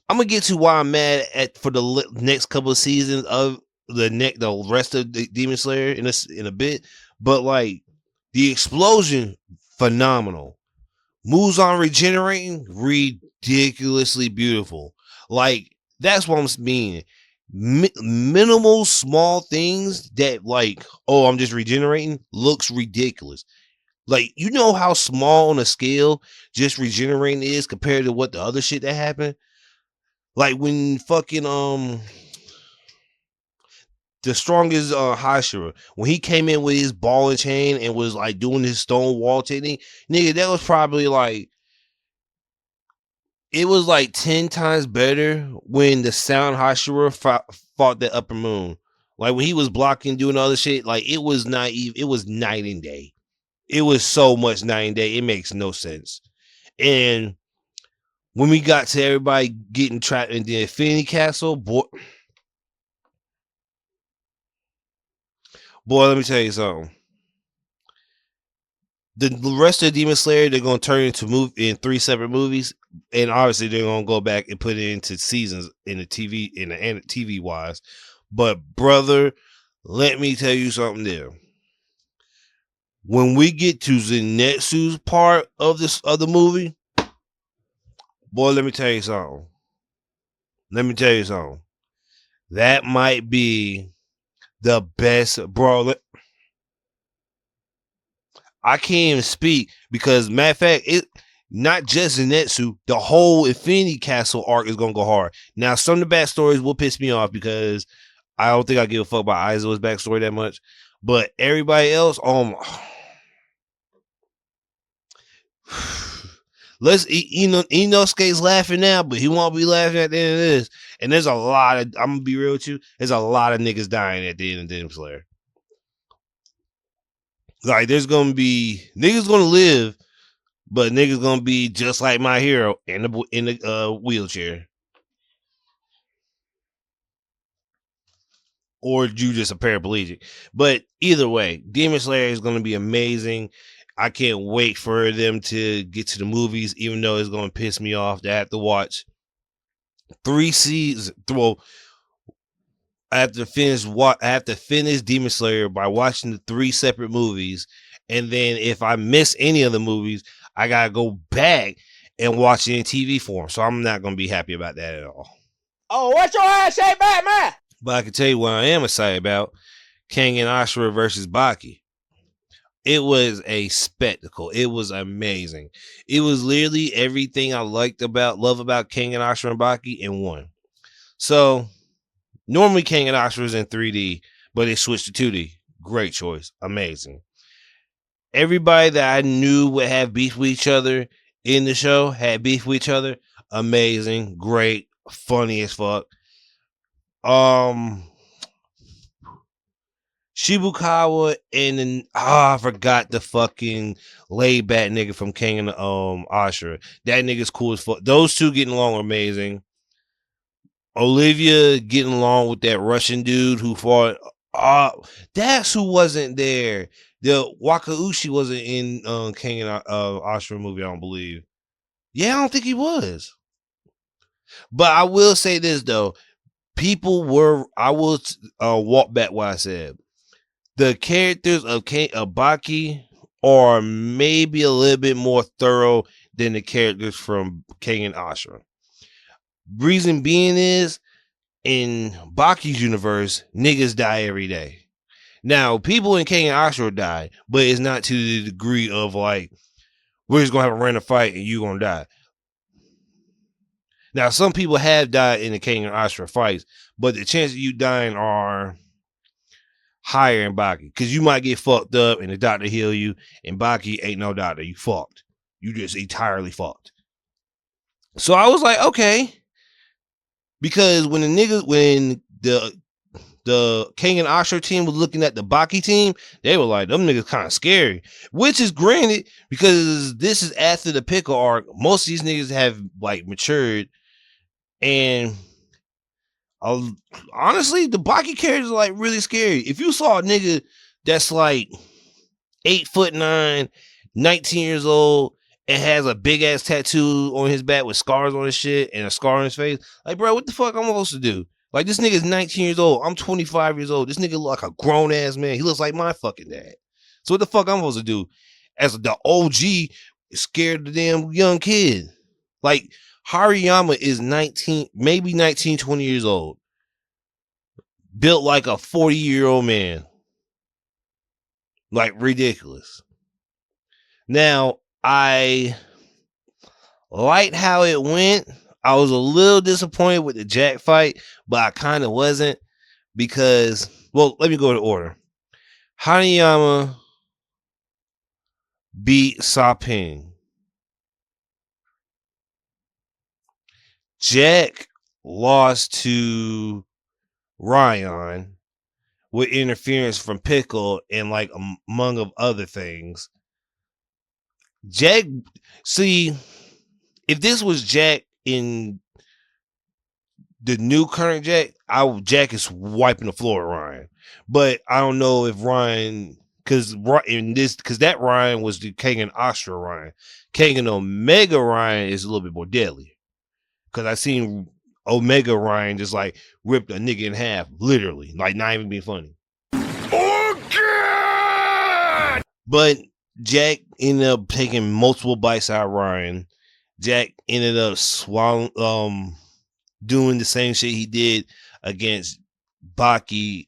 I'm gonna get to why I'm mad at for the next couple of seasons of the rest of the Demon Slayer in a bit, but like the explosion, phenomenal. Muzan regenerating, ridiculously beautiful. Like that's what I'm meaning. Minimal small things that like, oh, I'm just regenerating looks ridiculous. Like, you know how small on a scale just regenerating is compared to what the other shit that happened? Like when fucking the strongest Hashira, when he came in with his ball and chain and was like doing his stone wall technique, nigga, that was probably like it was like 10 times better when the sound Hashira fought the upper moon. Like when he was blocking, doing other shit, like it was not even, it was night and day. It was so much night and day. It makes no sense. And when we got to everybody getting trapped in the Infinity Castle, boy, let me tell you something. The rest of Demon Slayer, they're gonna turn into in 3 separate movies, and obviously they're gonna go back and put it into seasons in the TV wise. But brother, let me tell you something there. When we get to Zenitsu's part of the movie, boy, let me tell you something. That might be the best, bro. I can't even speak because, matter of fact, it not just Zenitsu, the whole Infinity Castle arc is gonna go hard. Now, some of the backstories will piss me off because I don't think I give a fuck about Aizo's backstory that much. But everybody else, let's Inosuke's laughing now, but he won't be laughing at the end of this. And there's a lot of, I'm gonna be real with you, there's a lot of niggas dying at the end of Demon Slayer. Like there's gonna be niggas gonna live, but niggas gonna be just like my hero in the wheelchair, or you just a paraplegic. But either way, Demon Slayer is gonna be amazing. I can't wait for them to get to the movies, even though it's gonna piss me off to have to watch 3 seasons. Well, I have to finish Demon Slayer by watching the 3 separate movies, and then if I miss any of the movies, I gotta go back and watch it in TV form. So I'm not gonna be happy about that at all. Oh, what your ass say back, man? But I can tell you what I am excited about: King and Ashura versus Baki. It was a spectacle. It was amazing. It was literally everything I love about King and Ashura and Baki in one. So normally King and Ashura is in 3D, but they switched to 2D. Great choice. Amazing. Everybody that I knew would have beef with each other in the show had beef with each other. Amazing. Great. Funny as fuck. Shibukawa and then I forgot the fucking laid back nigga from King and Ashura. That nigga's cool as fuck. Those two getting along are amazing. Olivia getting along with that Russian dude who fought. That's who wasn't there. The Wakauchi wasn't in King and Ashura movie, I don't believe. Yeah, I don't think he was. But I will say this though. I will walk back what I said. The characters of Baki are maybe a little bit more thorough than the characters from King and Ashura. Reason being is, in Baki's universe, niggas die every day. Now, people in King and Ashura die, but it's not to the degree of like, we're just gonna have a random fight and you're gonna die. Now, some people have died in the King and Ashura fights, but the chances of you dying are hiring Baki because you might get fucked up and the doctor heal you, and Baki ain't no doctor. You fucked. You just entirely fucked. So I was like, okay, because when the King and Ashura team was looking at the Baki team, they were like, them niggas kind of scary. Which is granted, because this is after the Pickle arc. Most of these niggas have like matured, and honestly, the Baki characters are like really scary. If you saw a nigga that's like 8'9", 19 years old, and has a big ass tattoo on his back with scars on his shit and a scar on his face, like, bro, what the fuck I'm supposed to do? Like, this nigga's 19 years old. I'm 25 years old. This nigga look like a grown ass man. He looks like my fucking dad. So what the fuck I'm supposed to do as the OG scared the damn young kid? Like, Hariyama is 19, maybe 19, 20 years old. Built like a 40-year-old man. Like, ridiculous. Now, I liked how it went. I was a little disappointed with the Jack fight, but I kind of wasn't because, well, let me go to order. Hariyama beat Saping. Jack lost to Ryan with interference from Pickle and like among of other things. Jack, see, if this was Jack in the new current Jack, Jack is wiping the floor with Ryan. But I don't know if Ryan, because that Ryan was the King and Ashura Ryan. King and Omega Ryan is a little bit more deadly. Because I seen Omega Ryan just like ripped a nigga in half, literally, like not even being funny. Oh God! But Jack ended up taking multiple bites out of Ryan. Jack ended up swallowing, doing the same shit he did against Baki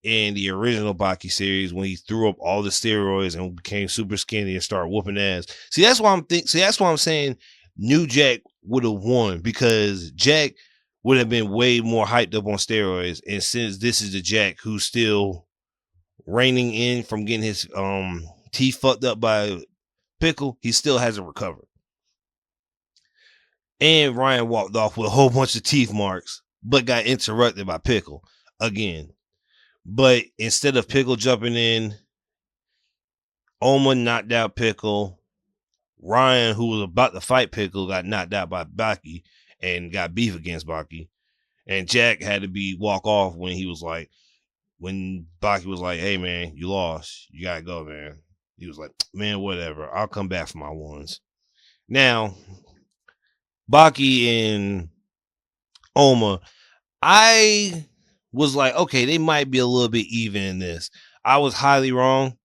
in the original Baki series when he threw up all the steroids and became super skinny and started whooping ass. See, that's why I'm saying new Jack would have won, because Jack would have been way more hyped up on steroids. And since this is the Jack who's still reigning in from getting his teeth fucked up by Pickle, he still hasn't recovered. And Ryan walked off with a whole bunch of teeth marks, but got interrupted by Pickle again. But instead of Pickle jumping in, Oma knocked out Pickle. Ryan, who was about to fight Pickle, got knocked out by Baki and got beef against Baki. And Jack had to walk off when Baki was like, hey man, you lost. You gotta go, man. He was like, man, whatever. I'll come back for my ones. Now, Baki and Oma, I was like, okay, they might be a little bit even in this. I was highly wrong,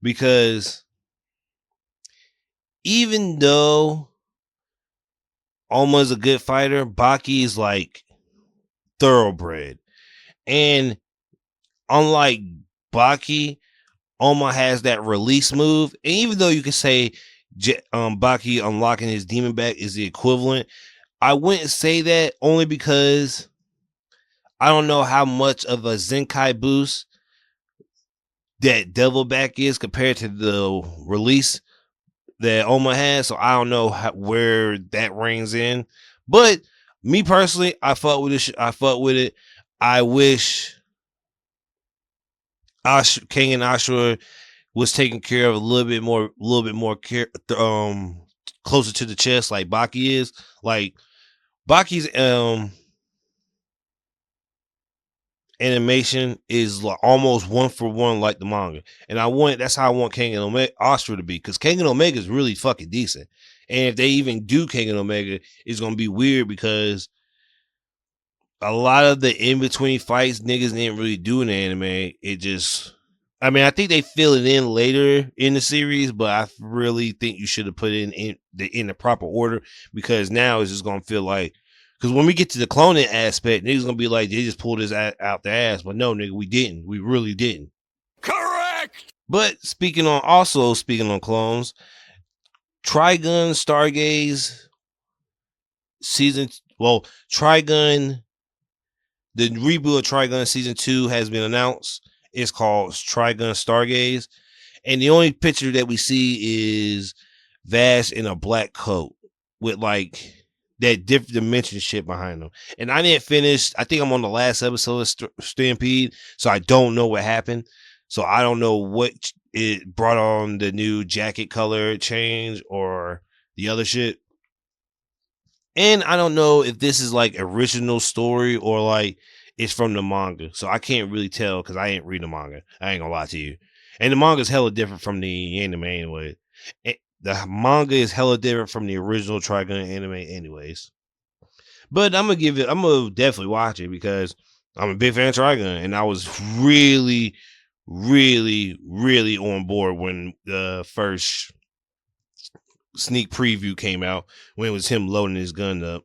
because even though Oma's a good fighter, Baki is like thoroughbred. And unlike Baki, Oma has that release move. And even though you could say Baki unlocking his demon back is the equivalent, I wouldn't say that, only because I don't know how much of a Zenkai boost that devil back is compared to the release that Oma has. So I don't know where that rings in. But me personally, I fuck with it. I wish King and Ashura was taken care of a little bit more closer to the chest, like Baki is. Like Baki's animation is like almost 1-for-1 like the manga, and that's how I want King and Ashura to be, because King and Omega is really fucking decent. And if they even do King and Omega, it's gonna be weird, because a lot of the in-between fights niggas didn't really do in the anime. I think they fill it in later in the series, but I really think you should have put it in the proper order, because now it's just gonna feel like, because when we get to the cloning aspect, niggas gonna be like, they just pulled this out their ass. But no, nigga, we didn't. We really didn't. Correct. But speaking on clones, Trigun Stargaze Trigun, the reboot of Trigun season 2 has been announced, It's called Trigun Stargaze. And the only picture that we see is Vash in a black coat with like that different dimension shit behind him. And I didn't finish. I think I'm on the last episode of Stampede, so I don't know what happened. So I don't know what it brought on the new jacket color change or the other shit. And I don't know if this is like original story or like it's from the manga. So I can't really tell because I ain't read the manga. I ain't gonna lie to you. And the manga is hella different from the anime anyway. The manga is hella different from the original Trigun anime anyways. But I'm gonna definitely watch it because I'm a big fan of Trigun, and I was really, really, really on board when the first sneak preview came out when it was him loading his gun up.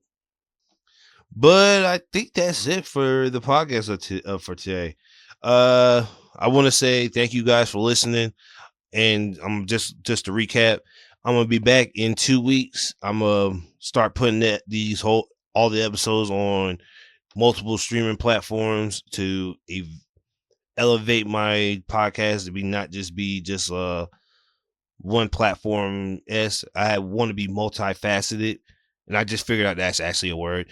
But I think that's it for the podcast for today. I want to say thank you guys for listening, and I'm just to recap. I'm gonna be back in 2 weeks. I'm gonna start putting all the episodes on multiple streaming platforms to elevate my podcast to not just be one platform. I want to be multifaceted, and I just figured out that's actually a word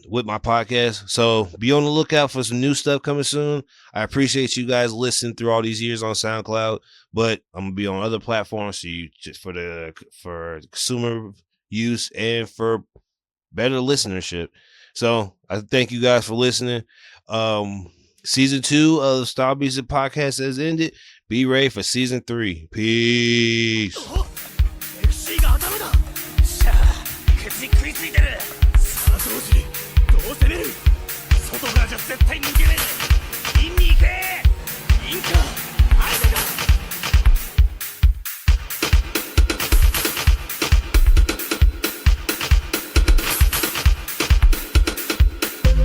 with my podcast. So be on the lookout for some new stuff coming soon. I appreciate you guys listening through all these years on SoundCloud, but I'm gonna be on other platforms so you just for consumer use and for better listenership. So I thank you guys for listening. Season 2 of StyleBeasting podcast has ended. Be ready for season 3. Peace. 外からじゃ絶対逃げれねえ。インに行けインか